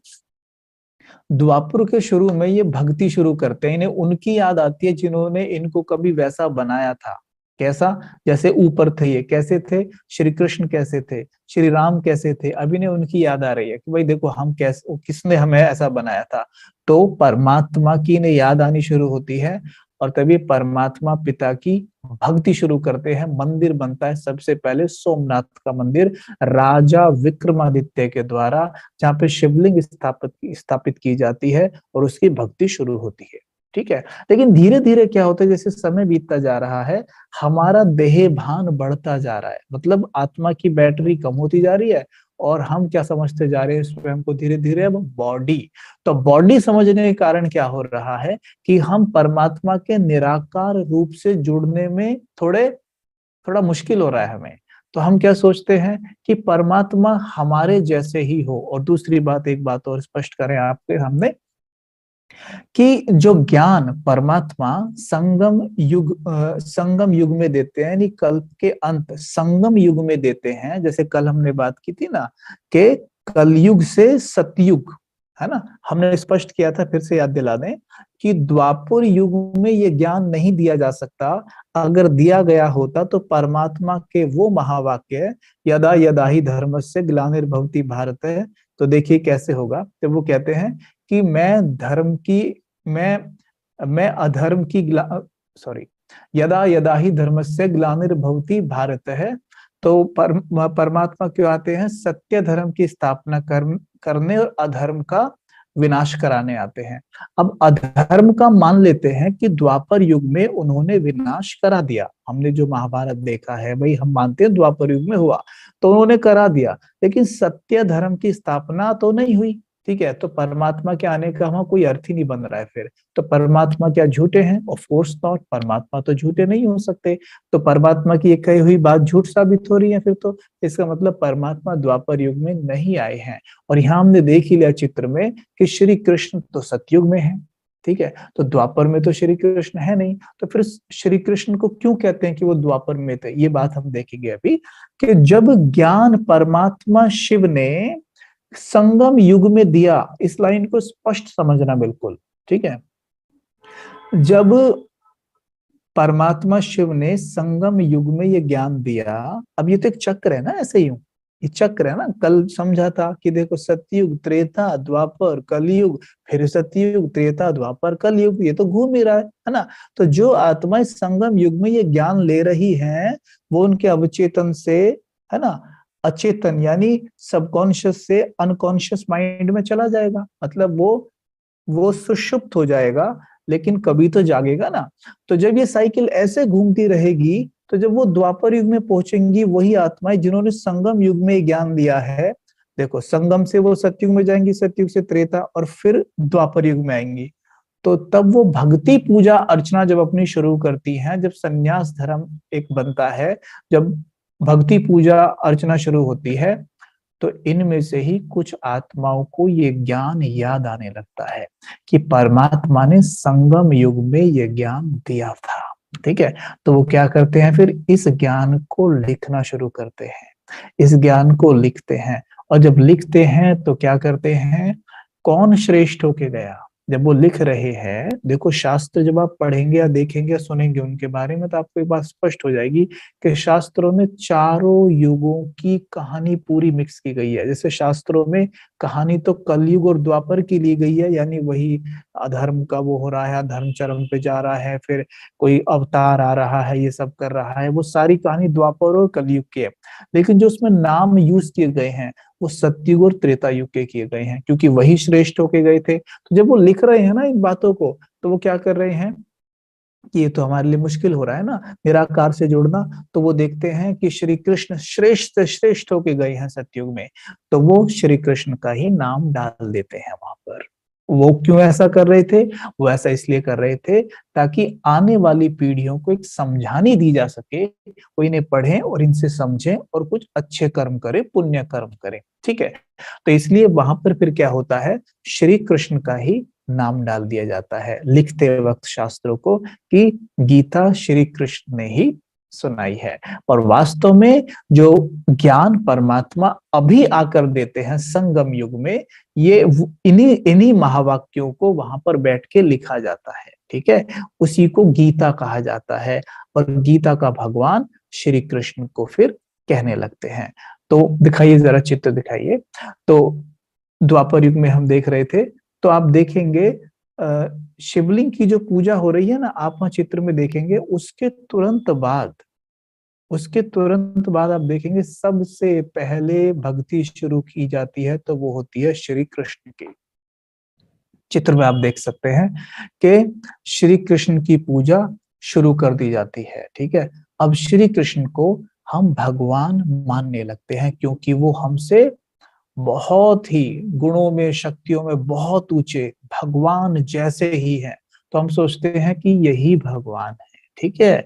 द्वापर के शुरू में ये भक्ति शुरू करते हैं, इन्हें उनकी याद आती है जिन्होंने इनको कभी वैसा बनाया था। कैसा, जैसे ऊपर थे ये कैसे थे, श्री कृष्ण कैसे थे, श्री राम कैसे थे, अब इन्हें उनकी याद आ रही है कि भाई देखो हम कैसे, किसने हमें ऐसा बनाया था। तो परमात्मा की इन्हें याद आनी शुरू होती है, और तभी परमात्मा पिता की भक्ति शुरू करते हैं। मंदिर बनता है सबसे पहले सोमनाथ का मंदिर, राजा विक्रमादित्य के द्वारा, जहाँ पे शिवलिंग स्थापित की जाती है और उसकी भक्ति शुरू होती है। ठीक है, लेकिन धीरे धीरे क्या होता है, जैसे समय बीतता जा रहा है, हमारा देह भान बढ़ता जा रहा है, मतलब आत्मा की बैटरी कम होती जा रही है, और हम क्या समझते जा रहे हैं स्वयं को धीरे धीरे अब बॉडी। तो बॉडी समझने के कारण क्या हो रहा है कि हम परमात्मा के निराकार रूप से जुड़ने में थोड़ा मुश्किल हो रहा है हमें। तो हम क्या सोचते हैं कि परमात्मा हमारे जैसे ही हो। और दूसरी बात, एक बात और स्पष्ट करें आपके सामने, कि जो ज्ञान परमात्मा संगम युग में देते हैं, यानी कल्प के अंत संगम युग में देते हैं, जैसे कल हमने बात की थी ना कि कलयुग से सतयुग, है ना, हमने स्पष्ट किया था, फिर से याद दिला दें कि द्वापर युग में ये ज्ञान नहीं दिया जा सकता। अगर दिया गया होता तो परमात्मा के वो महावाक्य, यदा यदा ही धर्मस्य ग्लानिर्भवति भारत, है, तो देखिए कैसे होगा। तो वो कहते हैं कि मैं अधर्म की सॉरी, यदा यदा ही धर्मस्य ग्लानिर्भवति भारत है, तो परमात्मा क्यों आते हैं, सत्य धर्म की स्थापना करने और अधर्म का विनाश कराने आते हैं। अब अधर्म का मान लेते हैं कि द्वापर युग में उन्होंने विनाश करा दिया, हमने जो महाभारत देखा है भाई हम मानते हैं द्वापर युग में हुआ, तो उन्होंने करा दिया, लेकिन सत्य धर्म की स्थापना तो नहीं हुई। ठीक है, तो परमात्मा के आने का वहां कोई अर्थ ही नहीं बन रहा है फिर। तो परमात्मा क्या झूठे हैं, ऑफ कोर्स नॉट, परमात्मा तो झूठे नहीं हो सकते। तो परमात्मा की एक कही हुई बात झूठ साबित हो रही है फिर तो, इसका मतलब परमात्मा द्वापर युग में नहीं आए हैं। और यहाँ हमने देख ही लिया चित्र में कि श्री कृष्ण तो सतयुग में है। ठीक है, तो द्वापर में तो श्री कृष्ण है नहीं, तो फिर श्री कृष्ण को क्यों कहते हैं कि वो द्वापर में थे, ये बात हम देखेंगे अभी। कि जब ज्ञान परमात्मा शिव ने संगम युग में दिया, इस लाइन को स्पष्ट समझना बिल्कुल। ठीक है, जब परमात्मा शिव ने संगम युग में ये ज्ञान दिया, अब ये तो एक चक्र है ना, ऐसे ही ये चक्र है ना, कल समझा था कि देखो सतयुग त्रेता द्वापर कलयुग, फिर सतयुग त्रेता द्वापर कलयुग, ये तो घूम ही रहा है ना। तो जो आत्माएं संगम युग में ये ज्ञान ले रही हैं, वो उनके अवचेतन से, है ना, अचेतन यानी सबकॉन्शियस से अनकॉन्शियस माइंड में चला जाएगा, मतलब वो सुषुप्त हो जाएगा, लेकिन कभी तो जागेगा ना। तो जब ये साइकिल ऐसे घूमती रहेगी, तो जब वो द्वापर युग में पहुंचेंगी, वही आत्माएं जिन्होंने संगम युग में ज्ञान दिया है, देखो संगम से वो सतयुग में जाएंगी, सतयुग से त्रेता, और फिर द्वापर युग में आएंगी। तो तब वो भक्ति पूजा अर्चना जब अपनी शुरू करती हैं, जब संन्यास धर्म एक बनता है, जब भक्ति पूजा अर्चना शुरू होती है, तो इनमें से ही कुछ आत्माओं को ये ज्ञान याद आने लगता है कि परमात्मा ने संगम युग में ये ज्ञान दिया था। ठीक है, तो वो क्या करते हैं, फिर इस ज्ञान को लिखना शुरू करते हैं, इस ज्ञान को लिखते हैं। और जब लिखते हैं तो क्या करते हैं, कौन श्रेष्ठ होके गया, जब वो लिख रहे हैं, देखो शास्त्र जब आप पढ़ेंगे या देखेंगे या सुनेंगे उनके बारे में, तो आपको एक बात स्पष्ट हो जाएगी कि शास्त्रों में चारों युगों की कहानी पूरी मिक्स की गई है। जैसे शास्त्रों में कहानी तो कलयुग और द्वापर की ली गई है, यानी वही अधर्म का वो हो रहा है, अधर्म चरम पे जा रहा है, फिर कोई अवतार आ रहा है, ये सब कर रहा है, वो सारी कहानी द्वापर और कलयुग की है। लेकिन जो उसमें नाम यूज किए गए हैं वो सतयुग और त्रेता युग के किए गए हैं, क्योंकि वही श्रेष्ठ होके गए थे। तो जब वो लिख रहे हैं ना इन बातों को, तो वो क्या कर रहे हैं कि ये तो हमारे लिए मुश्किल हो रहा है ना निराकार से जोड़ना, तो वो देखते हैं कि श्री कृष्ण श्रेष्ठ से श्रेष्ठ होके गए हैं सतयुग में, तो वो श्री कृष्ण का ही नाम डाल देते हैं वहां पर। वो क्यों ऐसा कर रहे थे? वो ऐसा इसलिए कर रहे थे ताकि आने वाली पीढ़ियों को एक समझानी दी जा सके, वो इन्हें पढ़ें और इनसे समझें और कुछ अच्छे कर्म करें, पुण्य कर्म करें। ठीक है, तो इसलिए वहां पर फिर क्या होता है, श्री कृष्ण का ही नाम डाल दिया जाता है लिखते वक्त शास्त्रों को, कि गीता श्री कृष्ण ने ही सुनाई है। और वास्तव में जो ज्ञान परमात्मा अभी आकर देते हैं संगम युग में, ये इन्हीं इन्हीं महावाक्यों को वहां पर बैठ के लिखा जाता है। ठीक है, उसी को गीता कहा जाता है, और गीता का भगवान श्री कृष्ण को फिर कहने लगते हैं। तो दिखाइए जरा, चित्र दिखाइए। तो द्वापर युग में हम देख रहे थे, तो आप देखेंगे शिवलिंग की जो पूजा हो रही है ना, आप वहां चित्र में देखेंगे, उसके तुरंत बाद आप देखेंगे सबसे पहले भक्ति शुरू की जाती है, तो वो होती है श्री कृष्ण की। चित्र में आप देख सकते हैं कि श्री कृष्ण की पूजा शुरू कर दी जाती है। ठीक है, अब श्री कृष्ण को हम भगवान मानने लगते हैं, क्योंकि वो हमसे बहुत ही गुणों में, शक्तियों में बहुत ऊंचे, भगवान जैसे ही हैं। तो हम सोचते हैं कि यही भगवान है। ठीक है,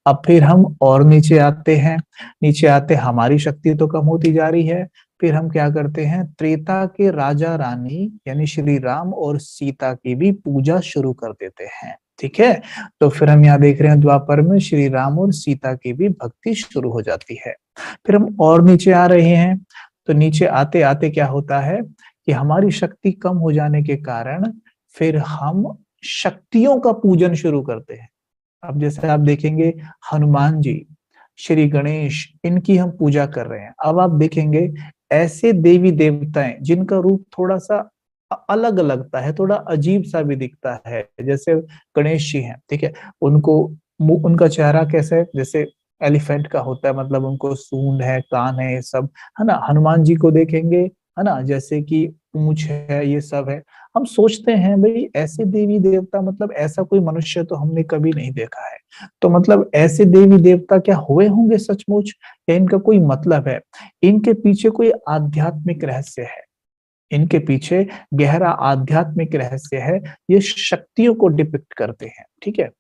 अब फिर हम और नीचे आते हैं, नीचे आते हमारी शक्ति तो कम होती जा रही है। फिर हम क्या करते हैं, त्रेता के राजा रानी यानी श्री राम और सीता की भी पूजा शुरू कर देते हैं। ठीक है, तो फिर हम यहाँ देख रहे हैं द्वापर में श्री राम और सीता की भी भक्ति शुरू हो जाती है। फिर हम और नीचे आ रहे हैं, तो नीचे आते आते क्या होता है कि हमारी शक्ति कम हो जाने के कारण फिर हम शक्तियों का पूजन शुरू करते हैं। अब जैसे आप देखेंगे हनुमान जी, श्री गणेश, इनकी हम पूजा कर रहे हैं। अब आप देखेंगे ऐसे देवी देवताएं जिनका रूप थोड़ा सा अलग लगता है, थोड़ा अजीब सा भी दिखता है, जैसे गणेश जी हैं। ठीक है, उनको उनका चेहरा कैसा है, जैसे एलिफेंट का होता है, मतलब उनको सूंड है, कान है, ये सब है ना। हनुमान जी को देखेंगे, है ना, जैसे कि पूंछ है, ये सब है। हम सोचते हैं भाई ऐसे देवी देवता, मतलब ऐसा कोई मनुष्य तो हमने कभी नहीं देखा है। तो मतलब ऐसे देवी देवता क्या हुए होंगे सचमुच, या इनका कोई मतलब है? इनके पीछे कोई आध्यात्मिक रहस्य है, इनके पीछे गहरा आध्यात्मिक रहस्य है, ये शक्तियों को डिपिक्ट करते हैं। ठीक है,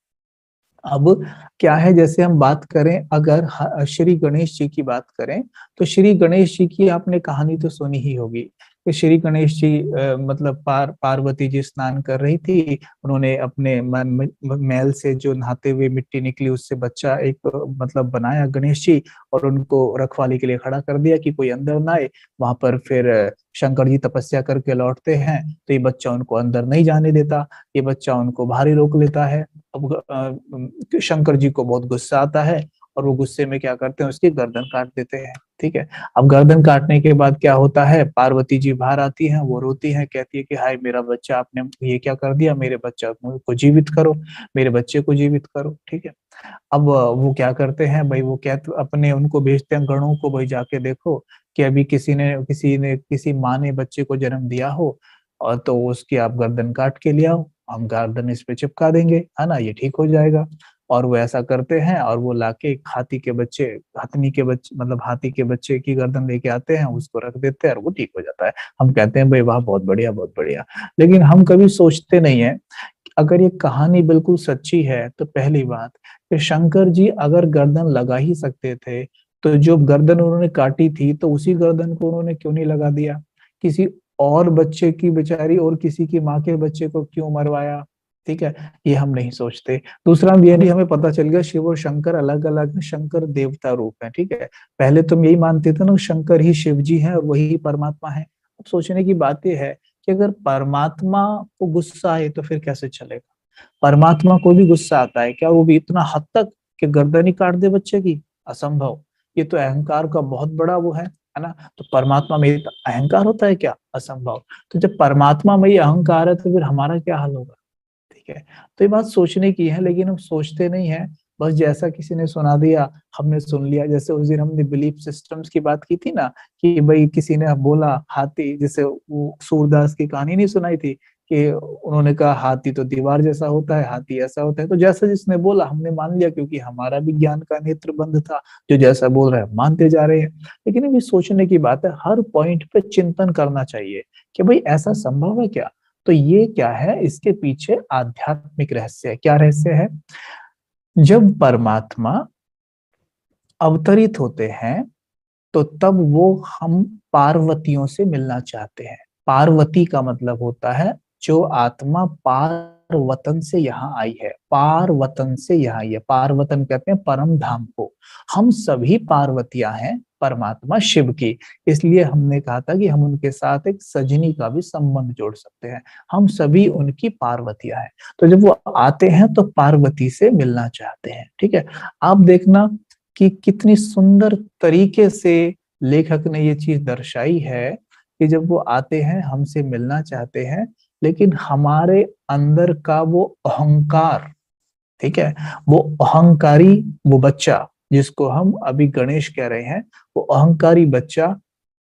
अब क्या है, जैसे हम बात करें, अगर श्री गणेश जी की बात करें, तो श्री गणेश जी की आपने कहानी तो सुनी ही होगी कि श्री गणेश जी मतलब पार्वती जी स्नान कर रही थी, उन्होंने अपने मैल से जो नहाते हुए मिट्टी निकली उससे बच्चा एक मतलब बनाया गणेश जी, और उनको रखवाली के लिए खड़ा कर दिया कि कोई अंदर ना आए। वहां पर फिर शंकर जी तपस्या करके लौटते हैं, तो ये बच्चा उनको अंदर नहीं जाने देता, ये बच्चा उनको बाहर ही रोक लेता है। अब शंकर जी को बहुत गुस्सा आता है, और वो गुस्से में क्या करते हैं, उसकी गर्दन काट देते हैं। ठीक है, अब गर्दन काटने के बाद क्या होता है, पार्वती जी बाहर आती हैं, वो रोती हैं, कहती है कि हाय मेरा बच्चा, आपने ये क्या कर दिया, मेरे बच्चा को जीवित करो, मेरे बच्चे को जीवित करो। ठीक है, अब वो क्या करते हैं भाई, वो क्या अपने उनको भेजते हैं गणों को, भाई जाके देखो कि अभी किसी ने किसी माँ ने बच्चे को जन्म दिया हो, और तो उसकी आप गर्दन काट के ले आओ, हम गर्दन इस पे चिपका देंगे, है ना, ये ठीक हो जाएगा। और वो ऐसा करते हैं, और वो लाके एक हाथी के बच्चे, हथनी के बच्चे, मतलब हाथी के बच्चे की गर्दन लेके आते हैं, उसको रख देते हैं, और वो ठीक हो जाता है। हम कहते हैं भाई वाह, बहुत बढ़िया बहुत बढ़िया। लेकिन हम कभी सोचते नहीं है, अगर ये कहानी बिल्कुल सच्ची है, तो पहली बात कि शंकर जी अगर गर्दन लगा ही सकते थे, तो जो गर्दन उन्होंने काटी थी, तो उसी गर्दन को उन्होंने क्यों नहीं लगा दिया, किसी और बच्चे की बेचारी और किसी की माँ के बच्चे को क्यों मरवाया? ठीक है, ये हम नहीं सोचते। दूसरा ये भी हमें पता चल गया, शिव और शंकर अलग अलग, शंकर देवता रूप है। ठीक है, पहले तुम यही मानते थे ना, शंकर ही शिव जी हैं और वही परमात्मा है। अब सोचने की बात यह है कि अगर परमात्मा को गुस्सा आए तो फिर कैसे चलेगा? परमात्मा को भी गुस्सा आता है क्या? वो भी इतना हद तक कि गर्दन ही काट दे बच्चे की? असंभव। ये तो अहंकार का बहुत बड़ा वो है ना? तो परमात्मा में इतना अहंकार होता है क्या? असंभव। तो जब परमात्मा में ये अहंकार है तो फिर हमारा क्या हाल होगा? ठीक है। तो ये बात सोचने की है, लेकिन हम सोचते नहीं है। बस जैसा किसी ने सुना दिया, हमने सुन लिया। जैसे उस दिन हमने बिलीफ सिस्टम्स की बात की थी ना, कि भाई किसी ने बोला हाथी, जैसे वो सूरदास की कहानी नहीं सुनाई थी कि उन्होंने कहा हाथी तो दीवार जैसा होता है, हाथी ऐसा होता है। तो जैसा जिसने बोला हमने मान लिया, क्योंकि हमारा भी ज्ञान का नेत्र बंद था। जो जैसा बोल रहा है मानते जा रहे हैं। लेकिन अभी सोचने की बात है, हर पॉइंट पे चिंतन करना चाहिए कि भाई ऐसा संभव है क्या? तो ये क्या है, इसके पीछे आध्यात्मिक रहस्य है। क्या रहस्य है? जब परमात्मा अवतरित होते हैं तो तब वो हम पार्वतियों से मिलना चाहते हैं। पार्वती का मतलब होता है जो आत्मा पार वतन से यहाँ आई है। पार वतन से यहाँ आई है। पार वतन कहते हैं परम धाम को। हम सभी पार्वतियां हैं परमात्मा शिव की। इसलिए हमने कहा था कि हम उनके साथ एक सजनी का भी संबंध जोड़ सकते हैं। हम सभी उनकी पार्वतियां हैं। तो जब वो आते हैं तो पार्वती से मिलना चाहते हैं। ठीक है। आप देखना कि कितनी सुंदर तरीके से लेखक ने ये चीज दर्शाई है कि जब वो आते हैं हमसे मिलना चाहते हैं, लेकिन हमारे अंदर का वो अहंकार, ठीक है, वो अहंकारी, वो बच्चा जिसको हम अभी गणेश कह रहे हैं, वो अहंकारी बच्चा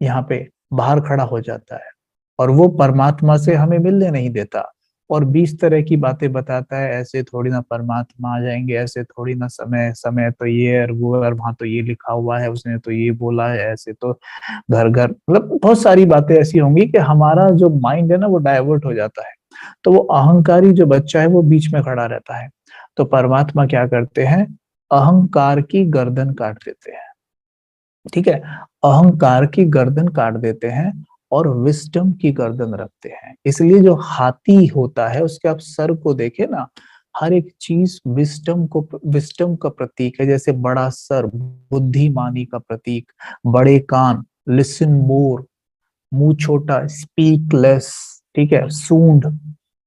यहाँ पे बाहर खड़ा हो जाता है और वो परमात्मा से हमें मिलने नहीं देता। और 20 तरह की बातें बताता है, ऐसे थोड़ी ना परमात्मा आ जाएंगे, ऐसे थोड़ी ना, समय समय तो ये और वो और वहां तो ये लिखा हुआ है, उसने तो ये बोला है, ऐसे तो घर घर, मतलब बहुत सारी बातें ऐसी होंगी कि हमारा जो माइंड है ना वो डाइवर्ट हो जाता है। तो वो अहंकारी जो बच्चा है वो बीच में खड़ा रहता है। तो परमात्मा क्या करते हैं? अहंकार की गर्दन काट देते हैं। ठीक है। अहंकार की गर्दन काट देते हैं और विस्डम की गर्दन रखते हैं। इसलिए जो हाथी होता है उसके आप सर को देखे ना, हर एक चीज विस्डम का प्रतीक है। जैसे बड़ा सर बुद्धिमानी का प्रतीक, बड़े कान लिसन मोर, मुंह छोटा स्पीक लेस, ठीक है, सूंड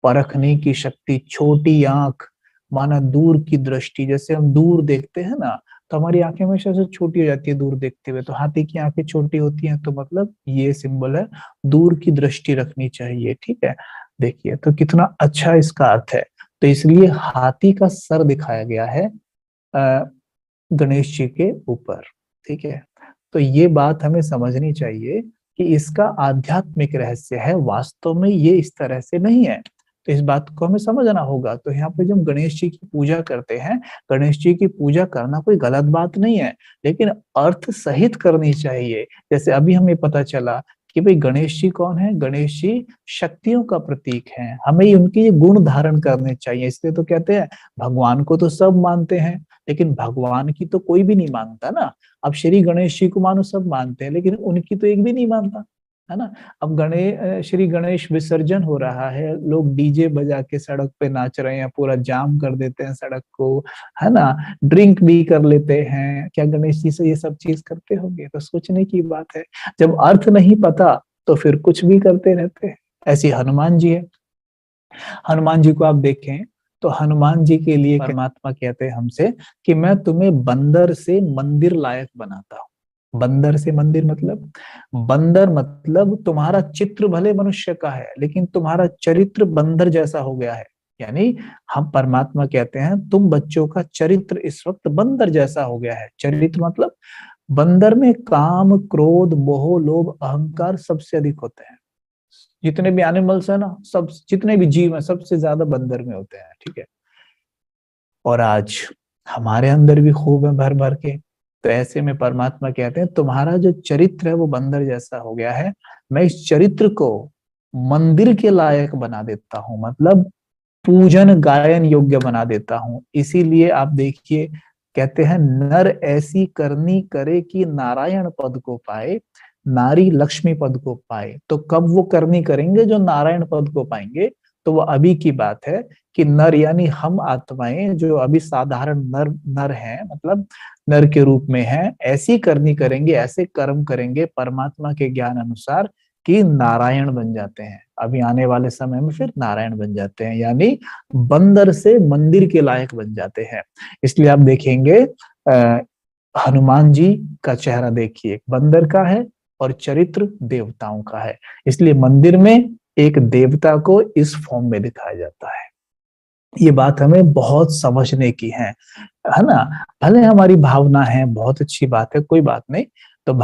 परखने की शक्ति, छोटी आंख माना दूर की दृष्टि। जैसे हम दूर देखते हैं ना तो हमारी आंखें हमेशा से छोटी हो जाती है दूर देखते हुए, तो हाथी की आंखें छोटी होती हैं। तो मतलब ये सिंबल है, दूर की दृष्टि रखनी चाहिए। ठीक है। देखिए तो कितना अच्छा इसका अर्थ है। तो इसलिए हाथी का सर दिखाया गया है अ, गणेश जी के ऊपर। ठीक है। तो ये बात हमें समझनी चाहिए कि इसका आध्यात्मिक रहस्य है, वास्तव में ये इस तरह से नहीं है। तो इस बात को हमें समझना होगा। तो यहाँ पे जब गणेश जी की पूजा करते हैं, गणेश जी की पूजा करना कोई गलत बात नहीं है, लेकिन अर्थ सहित करनी चाहिए। जैसे अभी हमें पता चला कि भाई गणेश जी कौन है? गणेश जी शक्तियों का प्रतीक है, हमें उनके ये गुण धारण करने चाहिए। इसलिए तो कहते हैं भगवान को तो सब मानते हैं, लेकिन भगवान की तो कोई भी नहीं मानता ना। अब श्री गणेश जी को मानो सब मानते हैं, लेकिन उनकी तो एक भी नहीं मानता, है ना। अब श्री गणेश विसर्जन हो रहा है, लोग डीजे बजा के सड़क पे नाच रहे हैं, पूरा जाम कर देते हैं सड़क को, है ना। ड्रिंक भी कर लेते हैं। क्या गणेश जी से ये सब चीज करते होंगे? तो सोचने की बात है। जब अर्थ नहीं पता तो फिर कुछ भी करते रहते हैं। ऐसी हनुमान जी है। हनुमान जी को आप देखें तो हनुमान जी के लिए परमात्मा कहते हैं हमसे कि मैं तुम्हें बंदर से मंदिर लायक बनाता हूँ। बंदर से मंदिर मतलब, बंदर मतलब तुम्हारा चित्र भले मनुष्य का है लेकिन तुम्हारा चरित्र बंदर जैसा हो गया है। यानी हम परमात्मा कहते हैं तुम बच्चों का चरित्र इस वक्त बंदर जैसा हो गया है। चरित्र मतलब बंदर में काम क्रोध मोह लोभ अहंकार सबसे अधिक होते हैं। जितने भी एनिमल्स है ना, सब जितने भी जीव है सबसे ज्यादा बंदर में होते हैं। ठीक है। और आज हमारे अंदर भी खूब है भर भर के। तो ऐसे में परमात्मा कहते हैं तुम्हारा जो चरित्र है वो बंदर जैसा हो गया है, मैं इस चरित्र को मंदिर के लायक बना देता हूँ। मतलब पूजन गायन योग्य बना देता हूँ। इसीलिए आप देखिए कहते हैं नर ऐसी करनी करे कि नारायण पद को पाए, नारी लक्ष्मी पद को पाए। तो कब वो करनी करेंगे? जो नारायण पद को पाएंगे। तो वो अभी की बात है कि नर यानी हम आत्माएं जो अभी साधारण नर नर हैं, मतलब नर के रूप में हैं, ऐसी करनी करेंगे, ऐसे कर्म करेंगे परमात्मा के ज्ञान अनुसार कि नारायण बन जाते हैं। अभी आने वाले समय में फिर नारायण बन जाते हैं, यानी बंदर से मंदिर के लायक बन जाते हैं। इसलिए आप देखेंगे हनुमान जी का चेहरा देखिए बंदर का है और चरित्र देवताओं का है, इसलिए मंदिर में एक देवता को इस फॉर्म में दिखाया जाता है। ये बात हमें बहुत समझने की है ना। भले हमारी भावना है, बहुत अच्छी बात है, कोई बात नहीं। तो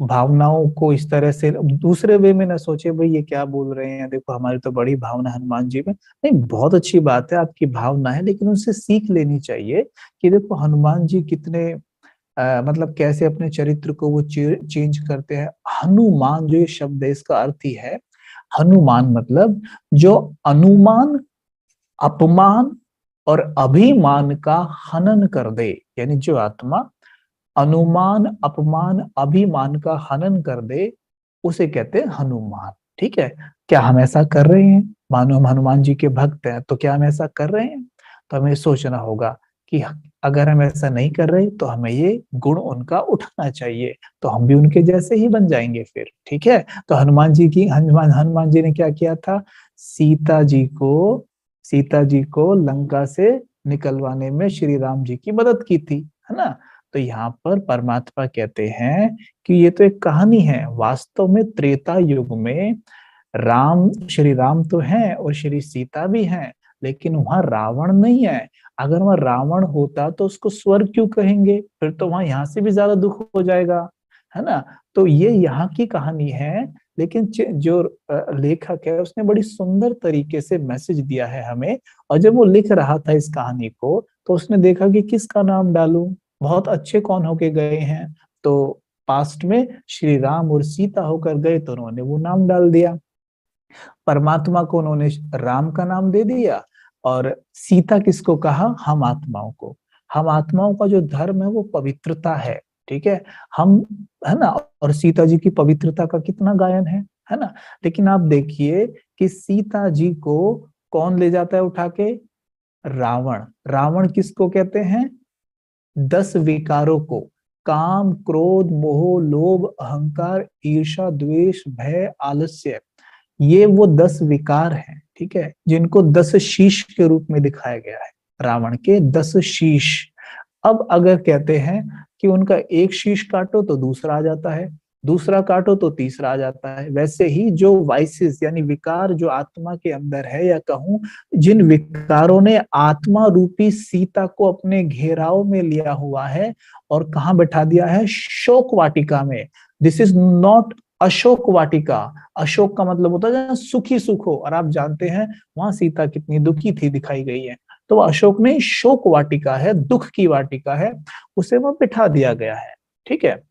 भावनाओं को इस तरह से दूसरे वे में ना सोचे भाई ये क्या बोल रहे हैं, देखो हमारी तो बड़ी भावना हनुमान जी में। नहीं, बहुत अच्छी बात है, आपकी भावना है, लेकिन उनसे सीख लेनी चाहिए कि देखो हनुमान जी कितने मतलब कैसे अपने चरित्र को वो चेंज करते हैं। हनुमान जो ये शब्द है इसका अर्थ ही है, हनुमान मतलब जो अनुमान, अपमान और अभिमान का हनन कर दे, यानी जो आत्मा अनुमान, अपमान, अभिमान का हनन कर दे उसे कहते हैं हनुमान। ठीक है, क्या हम ऐसा कर रहे हैं? मानो हम हनुमान जी के भक्त हैं, तो क्या हम ऐसा कर रहे हैं? तो हमें सोचना होगा कि अगर हम ऐसा नहीं कर रहे तो हमें ये गुण उनका उठाना चाहिए, तो हम भी उनके जैसे ही बन जाएंगे फिर। ठीक है, तो हनुमान जी ने क्या किया था? सीता जी को सीता जी को लंका से निकलवाने में श्री राम जी की मदद की थी, है ना। तो यहाँ पर परमात्मा कहते हैं कि ये तो एक कहानी है, वास्तव में त्रेता युग में श्री राम तो हैं और श्री सीता भी हैं, लेकिन वहां रावण नहीं है। अगर वहां रावण होता तो उसको स्वर्ग क्यों कहेंगे? फिर तो वहां यहाँ से भी ज्यादा दुख हो जाएगा, है ना। तो ये यहाँ की कहानी है, लेकिन जो लेखक है उसने बड़ी सुंदर तरीके से मैसेज दिया है हमें। और जब वो लिख रहा था इस कहानी को, तो उसने देखा कि किसका नाम डालूं, बहुत अच्छे कौन होके गए हैं। तो पास्ट में श्री राम और सीता होकर गए, तो उन्होंने वो नाम डाल दिया। परमात्मा को उन्होंने राम का नाम दे दिया, और सीता किसको कहा? हम आत्माओं को। हम आत्माओं का जो धर्म है वो पवित्रता है। ठीक है, हम, है ना। और सीता जी की पवित्रता का कितना गायन है ना। लेकिन आप देखिए कि सीता जी को कौन ले जाता है उठा के? रावण। रावण किसको कहते हैं? 10 विकारों को, काम, क्रोध, मोह, लोभ, अहंकार, ईर्ष्या, द्वेष, भय, आलस्य, ये वो 10 विकार हैं। ठीक है, जिनको 10 शीश के रूप में दिखाया गया है, रावण के 10 शीश। अब अगर कहते हैं कि उनका एक शीश काटो तो दूसरा आ जाता है, दूसरा काटो तो तीसरा आ जाता है। वैसे ही जो वाइसेस यानी विकार जो आत्मा के अंदर है, या कहूं जिन विकारों ने आत्मा रूपी सीता को अपने घेराव में लिया हुआ है और कहाँ बैठा दिया है? शोक वाटिका में। This is not Ashok Vatika. Ashok का मतलब होता है सुखी सुख हो, और आप जानते हैं वहां सीता कितनी दुखी थी दिखाई गई है। तो अशोक में शोक वाटिका है, दुख की वाटिका है, उसे वह बिठा दिया गया है। ठीक है,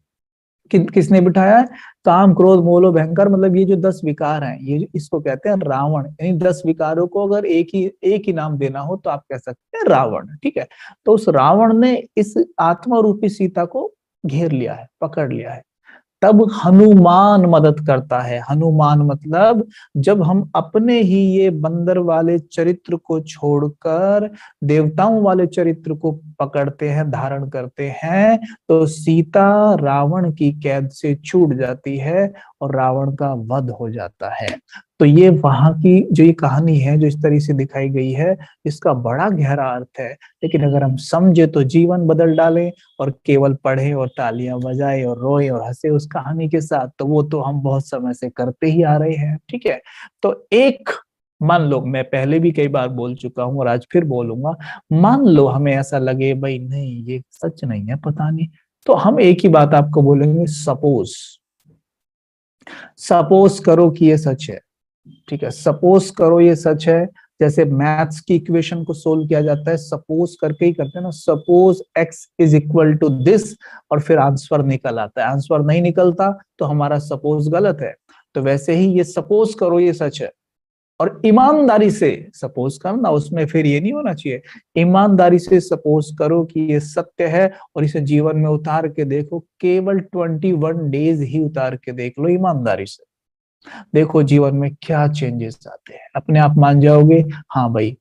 किसने बिठाया है? काम, क्रोध, मोह, लोभ, अहंकार, मतलब ये जो 10 विकार हैं, ये इसको कहते हैं रावण। यानी 10 विकारों को अगर एक ही नाम देना हो तो आप कह सकते हैं रावण। ठीक है, तो उस रावण ने इस आत्मा रूपी सीता को घेर लिया है, पकड़ लिया है। तब हनुमान मदद करता है। हनुमान मतलब जब हम अपने ही ये बंदर वाले चरित्र को छोड़कर देवताओं वाले चरित्र को पकड़ते हैं, धारण करते हैं, तो सीता रावण की कैद से छूट जाती है और रावण का वध हो जाता है। तो ये वहां की जो ये कहानी है जो इस तरह से दिखाई गई है, इसका बड़ा गहरा अर्थ है। लेकिन अगर हम समझे तो जीवन बदल डालें, और केवल पढ़े और तालियां बजाए और रोए और हंसे उस कहानी के साथ, तो वो तो हम बहुत समय से करते ही आ रहे हैं। ठीक है, तो एक, मान लो, मैं पहले भी कई बार बोल चुका हूं और आज फिर बोलूंगा, मान लो हमें ऐसा लगे भाई नहीं ये सच नहीं है, पता नहीं, तो हम एक ही बात आपको बोलेंगे, सपोज। सपोज करो कि ये सच है। ठीक है, सपोज करो ये सच है। जैसे मैथ्स की इक्वेशन को सोल्व किया जाता है, सपोज करके ही करते हैं ना, suppose x is equal to this, और फिर आंसर निकल आता है। आंसर नहीं निकलता तो हमारा सपोज गलत है। तो वैसे ही ये सपोज करो ये सच है, और ईमानदारी से सपोज करना, उसमें फिर ये नहीं होना चाहिए। ईमानदारी से सपोज करो कि ये सत्य है, और इसे जीवन में उतार के देखो। केवल 21 डेज ही उतार के देख लो ईमानदारी से, देखो जीवन में क्या चेंजेस आते हैं। अपने आप मान जाओगे, हाँ भाई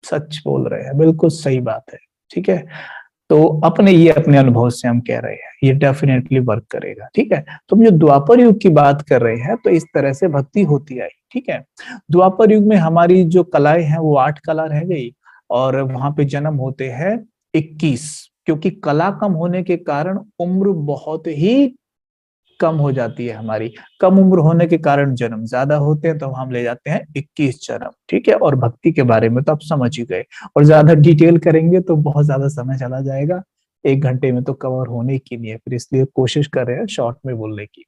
सच बोल रहे हैं, बिल्कुल सही बात है। ठीक है, तो अपने अनुभव से हम कह रहे हैं ये डेफिनेटली वर्क करेगा। ठीक है, तो हम जो द्वापर युग की बात कर रहे हैं तो इस तरह से भक्ति होती आई। ठीक है, द्वापर युग में हमारी जो कलाएं हैं वो 8 कला रह गई और वहां पे जन्म होते हैं 21, क्योंकि कला कम होने के कारण उम्र बहुत ही कम हो जाती है हमारी। कम उम्र होने के कारण जन्म ज्यादा होते हैं, तो हम ले जाते हैं 21 जन्म। ठीक है, और भक्ति के बारे में तो आप समझ ही गए, और ज्यादा डिटेल करेंगे तो बहुत ज्यादा समय चला जाएगा, 1 घंटे में तो कवर होने की नहीं है, फिर इसलिए कोशिश कर रहे हैं शॉर्ट में बोलने की।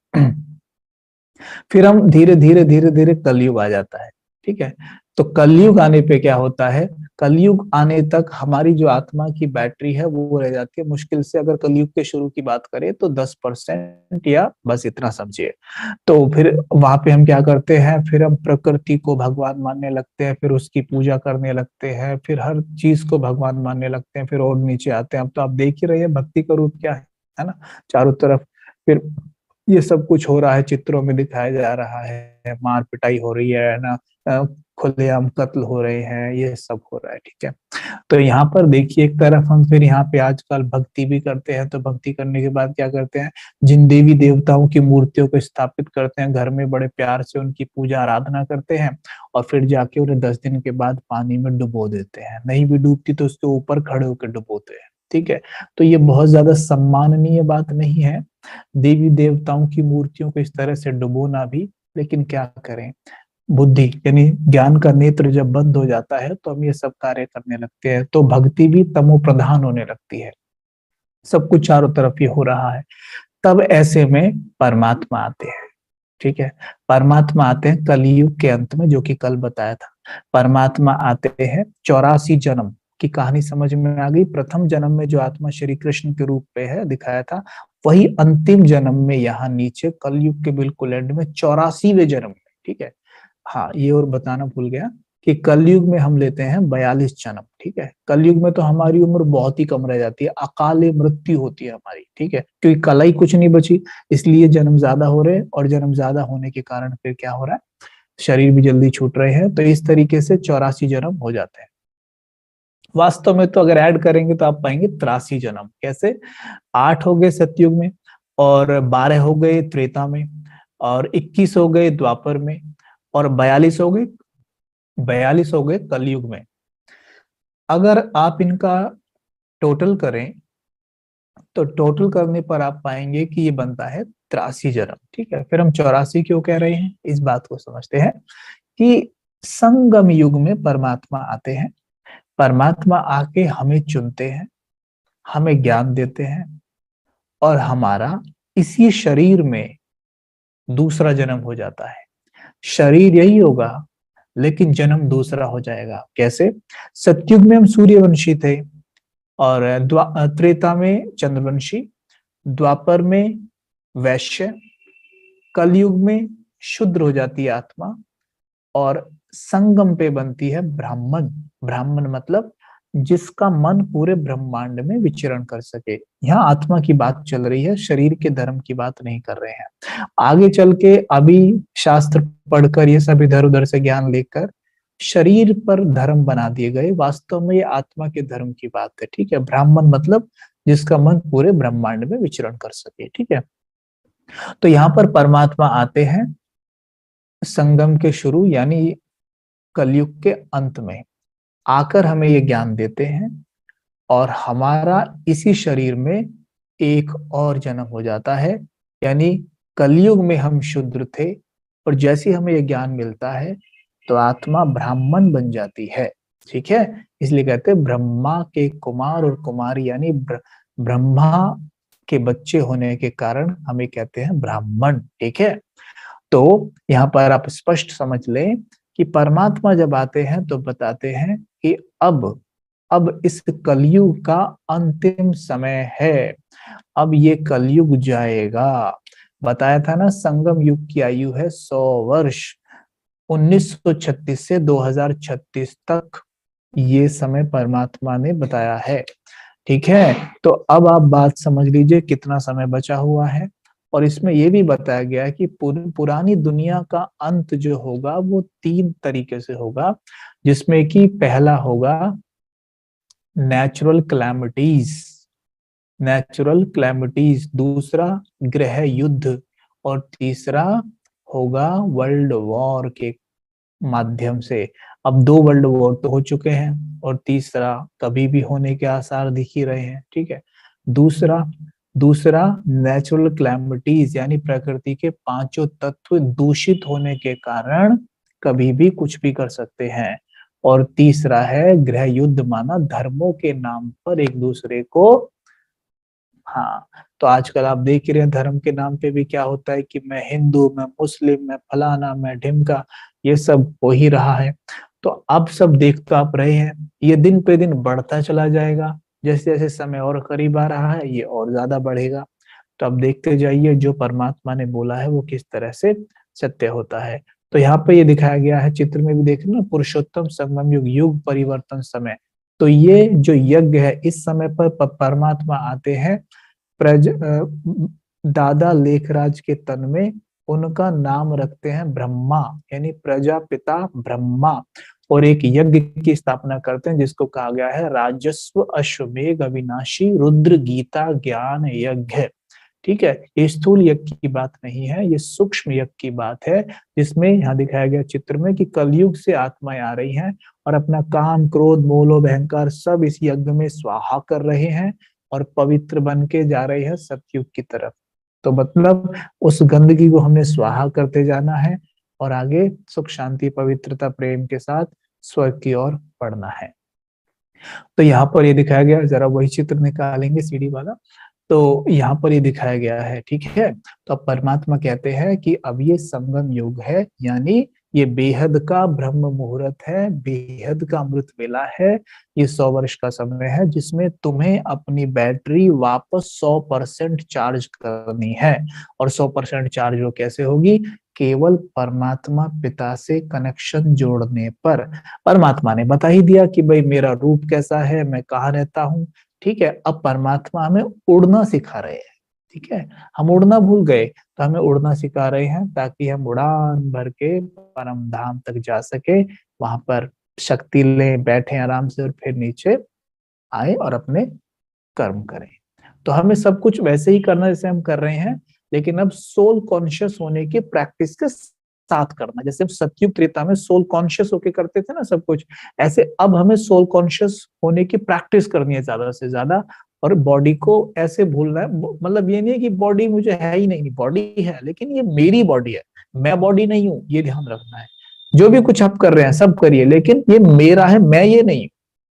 फिर हम धीरे धीरे धीरे धीरे कलयुग आ जाता है। ठीक है, तो कलयुग आने पे क्या होता है, कलयुग आने तक हमारी जो आत्मा की बैटरी है वो रह जाती है मुश्किल से, अगर कलयुग के शुरू की बात करें तो 10% या बस इतना समझिए। तो फिर वहां पे हम क्या करते हैं, फिर हम प्रकृति को भगवान मानने लगते हैं, फिर उसकी पूजा करने लगते हैं, फिर हर चीज को भगवान मानने लगते हैं, फिर और नीचे आते हैं। अब तो आप देख ही रहे हैं भक्ति का रूप क्या है ना, चारों तरफ फिर ये सब कुछ हो रहा है, चित्रों में दिखाया जा रहा है, मार पिटाई हो रही है ना, खुलेआम कत्ल हो रहे हैं, ये सब हो रहा है। ठीक है, तो यहाँ पर देखिए एक तरफ हम फिर यहाँ पे आजकल भक्ति भी करते हैं, तो भक्ति करने के बाद क्या करते हैं, जिन देवी देवताओं की मूर्तियों को स्थापित करते हैं घर में, बड़े प्यार से उनकी पूजा आराधना करते हैं, और फिर जाके उन्हें 10 दिन के बाद पानी में डुबो देते हैं, नहीं भी डूबती तो उसके ऊपर खड़े होकर डुबोते हैं। ठीक है, तो ये बहुत ज्यादा सम्माननीय बात नहीं है देवी देवताओं की मूर्तियों को इस तरह से डुबोना भी, लेकिन क्या करें, बुद्धि यानी ज्ञान का नेत्र जब बंद हो जाता है तो हम ये सब कार्य करने लगते हैं, तो भक्ति भी तमो प्रधान होने लगती है, सब कुछ चारों तरफ ये हो रहा है। तब ऐसे में परमात्मा आते हैं। ठीक है, परमात्मा आते हैं कलयुग के अंत में, जो कि कल बताया था। परमात्मा आते हैं, 84 जन्म की कहानी समझ में आ गई। प्रथम जन्म में जो आत्मा श्री कृष्ण के रूप पे है दिखाया था, वही अंतिम जन्म में यहाँ नीचे कलयुग के बिल्कुल एंड में 84वें जन्म में। ठीक है, हाँ ये और बताना भूल गया कि कलयुग में हम लेते हैं 42 जन्म। ठीक है, कलयुग में तो हमारी उम्र बहुत ही कम रह जाती है, अकाले मृत्यु होती है हमारी। ठीक है, क्योंकि कला ही कुछ नहीं बची, इसलिए जन्म ज्यादा हो रहे हैं, और जन्म ज्यादा होने के कारण फिर क्या हो रहा है, शरीर भी जल्दी छूट रहे हैं, तो इस तरीके से 84 जन्म हो जाते हैं। वास्तव में तो अगर ऐड करेंगे तो आप पाएंगे 83 जन्म। कैसे, 8 हो गए सतयुग में, और 12 हो गए त्रेता में, और 21 हो गए द्वापर में, और 42 हो गए कलयुग में। अगर आप इनका टोटल करें तो टोटल करने पर आप पाएंगे कि ये बनता है 83 जन्म। ठीक है, फिर हम 84 क्यों कह रहे हैं, इस बात को समझते हैं कि संगम युग में परमात्मा आते हैं, परमात्मा आके हमें चुनते हैं, हमें ज्ञान देते हैं, और हमारा इसी शरीर में दूसरा जन्म हो जाता है। शरीर यही होगा लेकिन जन्म दूसरा हो जाएगा। कैसे, सतयुग में हम सूर्यवंशी थे, और त्रेता में चंद्रवंशी, द्वापर में वैश्य, कलयुग में शूद्र हो जाती है आत्मा, और संगम पे बनती है ब्राह्मण। ब्राह्मण मतलब जिसका मन पूरे ब्रह्मांड में विचरण कर सके। यहाँ आत्मा की बात चल रही है, शरीर के धर्म की बात नहीं कर रहे हैं। आगे चल के अभी शास्त्र पढ़कर ये सब इधर उधर से ज्ञान लेकर शरीर पर धर्म बना दिए गए, वास्तव में ये आत्मा के धर्म की बात है। ठीक है, ब्राह्मण मतलब जिसका मन पूरे ब्रह्मांड में विचरण कर सके। ठीक है, तो यहाँ पर परमात्मा आते हैं संगम के शुरू यानी कलयुग के अंत में, आकर हमें ये ज्ञान देते हैं, और हमारा इसी शरीर में एक और जन्म हो जाता है। यानी कलयुग में हम शूद्र थे, और जैसे ही हमें ये ज्ञान मिलता है तो आत्मा ब्राह्मण बन जाती है। ठीक है, इसलिए कहते हैं ब्रह्मा के कुमार और कुमारी, यानी ब्रह्मा के बच्चे होने के कारण हमें कहते हैं ब्राह्मण। ठीक है, तो यहाँ पर आप स्पष्ट समझ लें कि परमात्मा जब आते हैं तो बताते हैं कि अब इस कलयुग का अंतिम समय है, अब ये कलयुग जाएगा। बताया था ना, संगम युग की आयु है 100 वर्ष, 1936 से 2036 तक ये समय परमात्मा ने बताया है। ठीक है, तो अब आप बात समझ लीजिए कितना समय बचा हुआ है। और इसमें यह भी बताया गया है कि पुरानी दुनिया का अंत जो होगा वो 3 तरीके से होगा, जिसमें कि पहला होगा नेचुरल कैलामिटीज, नेचुरल क्लैमिटीज, दूसरा गृह युद्ध, और तीसरा होगा वर्ल्ड वॉर के माध्यम से। अब 2 वर्ल्ड वॉर तो हो चुके हैं और तीसरा कभी भी होने के आसार दिख ही रहे हैं, ठीक है। दूसरा दूसरा नेचुरल क्लैमिटीज यानी प्रकृति के पांचों तत्व दूषित होने के कारण कभी भी कुछ भी कर सकते हैं। और तीसरा है गृह युद्ध, माना धर्मों के नाम पर एक दूसरे को, हाँ। तो आजकल आप देख ही रहे हैं धर्म के नाम पे भी क्या होता है कि मैं हिंदू, मैं मुस्लिम, मैं फलाना, मैं ढिमका, ये सब हो ही रहा है। तो अब सब देख तो आप रहे हैं, ये दिन पे दिन बढ़ता चला जाएगा, जैसे जैसे समय और करीब आ रहा है ये और ज्यादा बढ़ेगा। तो अब देखते जाइए जो परमात्मा ने बोला है वो किस तरह से सत्य होता है। तो यहाँ पे ये दिखाया गया है, चित्र में भी देख रहे हैं ना, पुरुषोत्तम संगम युग, युग परिवर्तन समय। तो ये जो यज्ञ है, इस समय पर परमात्मा आते हैं दादा लेखराज के तन में, उनका नाम रखते हैं ब्रह्मा, यानी प्रजापिता ब्रह्मा, और एक यज्ञ की स्थापना करते हैं जिसको कहा गया है राजस्व अश्वमेघ अविनाशी रुद्र गीता ज्ञान यज्ञ। ठीक है, ये स्थूल यज्ञ की बात नहीं है, ये सूक्ष्म यज्ञ की बात है, जिसमें यहाँ दिखाया गया चित्र में कि कलयुग से आत्माएं आ रही हैं और अपना काम, क्रोध, मोह, लोभ, अहंकार सब इस यज्ञ में स्वाहा कर रहे हैं और पवित्र बन के जा रहे हैं सतयुग की तरफ। तो मतलब उस गंदगी को हमने स्वाहा करते जाना है और आगे सुख, शांति, पवित्रता, प्रेम के साथ स्वर्ग की ओर बढ़ना है। तो यहाँ पर ये दिखाया गया, जरा वही चित्र निकालेंगे सीढ़ी वाला। तो यहाँ पर ये दिखाया गया है, ठीक है। तो अब परमात्मा कहते हैं कि अब ये संगम युग है, यानी ये बेहद का ब्रह्म मुहूर्त है, बेहद का अमृत वेला है। ये 100 वर्ष का समय है जिसमें तुम्हें अपनी बैटरी वापस 100% चार्ज करनी है। और 100% चार्ज वो कैसे होगी? केवल परमात्मा पिता से कनेक्शन जोड़ने पर। परमात्मा ने बता ही दिया कि भाई मेरा रूप कैसा है, मैं कहाँ रहता हूँ, ठीक है। अब परमात्मा हमें उड़ना सिखा रहे हैं, ठीक है। हम उड़ना भूल गए तो हमें उड़ना सिखा रहे हैं ताकि हम उड़ान भर के परम धाम तक जा सके, वहां पर शक्ति लें, बैठे आराम से और फिर नीचे आए और अपने कर्म करें। तो हमें सब कुछ वैसे ही करना जैसे हम कर रहे हैं, लेकिन अब सोल कॉन्शियस होने की प्रैक्टिस के साथ करना। जैसे हम सतयुग त्रेता में सोल कॉन्शियस होके करते थे ना सब कुछ, ऐसे अब हमें सोल कॉन्शियस होने की प्रैक्टिस करनी है ज्यादा से ज्यादा। और बॉडी को ऐसे भूलना है, मतलब ये नहीं है कि बॉडी मुझे है ही नहीं, बॉडी है लेकिन ये मेरी बॉडी है, मैं बॉडी नहीं हूं, ये ध्यान रखना है। जो भी कुछ आप कर रहे हैं सब करिए, लेकिन ये मेरा है, मैं ये नहीं,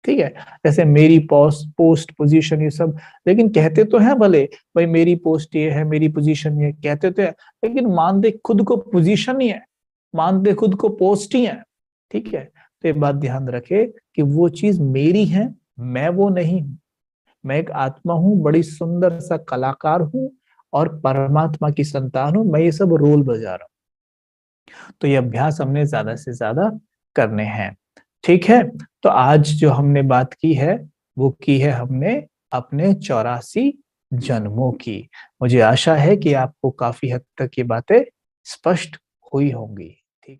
ठीक है। जैसे मेरी पोस्ट पोस्ट पोजीशन ये सब, लेकिन कहते तो हैं भले भाई मेरी पोस्ट ये है, मेरी पोजीशन ये, कहते तो है, लेकिन मानते खुद को पोजीशन ही है, मानते खुद को पोस्ट ही है, ठीक है। तो ये बात ध्यान रखे कि वो चीज मेरी है, मैं वो नहीं हूं। मैं एक आत्मा हूं, बड़ी सुंदर सा कलाकार हूं और परमात्मा की संतान हूं, मैं ये सब रोल बजा रहा हूं। तो ये अभ्यास हमने ज्यादा से ज्यादा करने हैं, ठीक है। तो आज जो हमने बात की है वो की है हमने अपने 84 जन्मों की। मुझे आशा है कि आपको काफी हद तक ये बातें स्पष्ट हुई होंगी, ठीक है।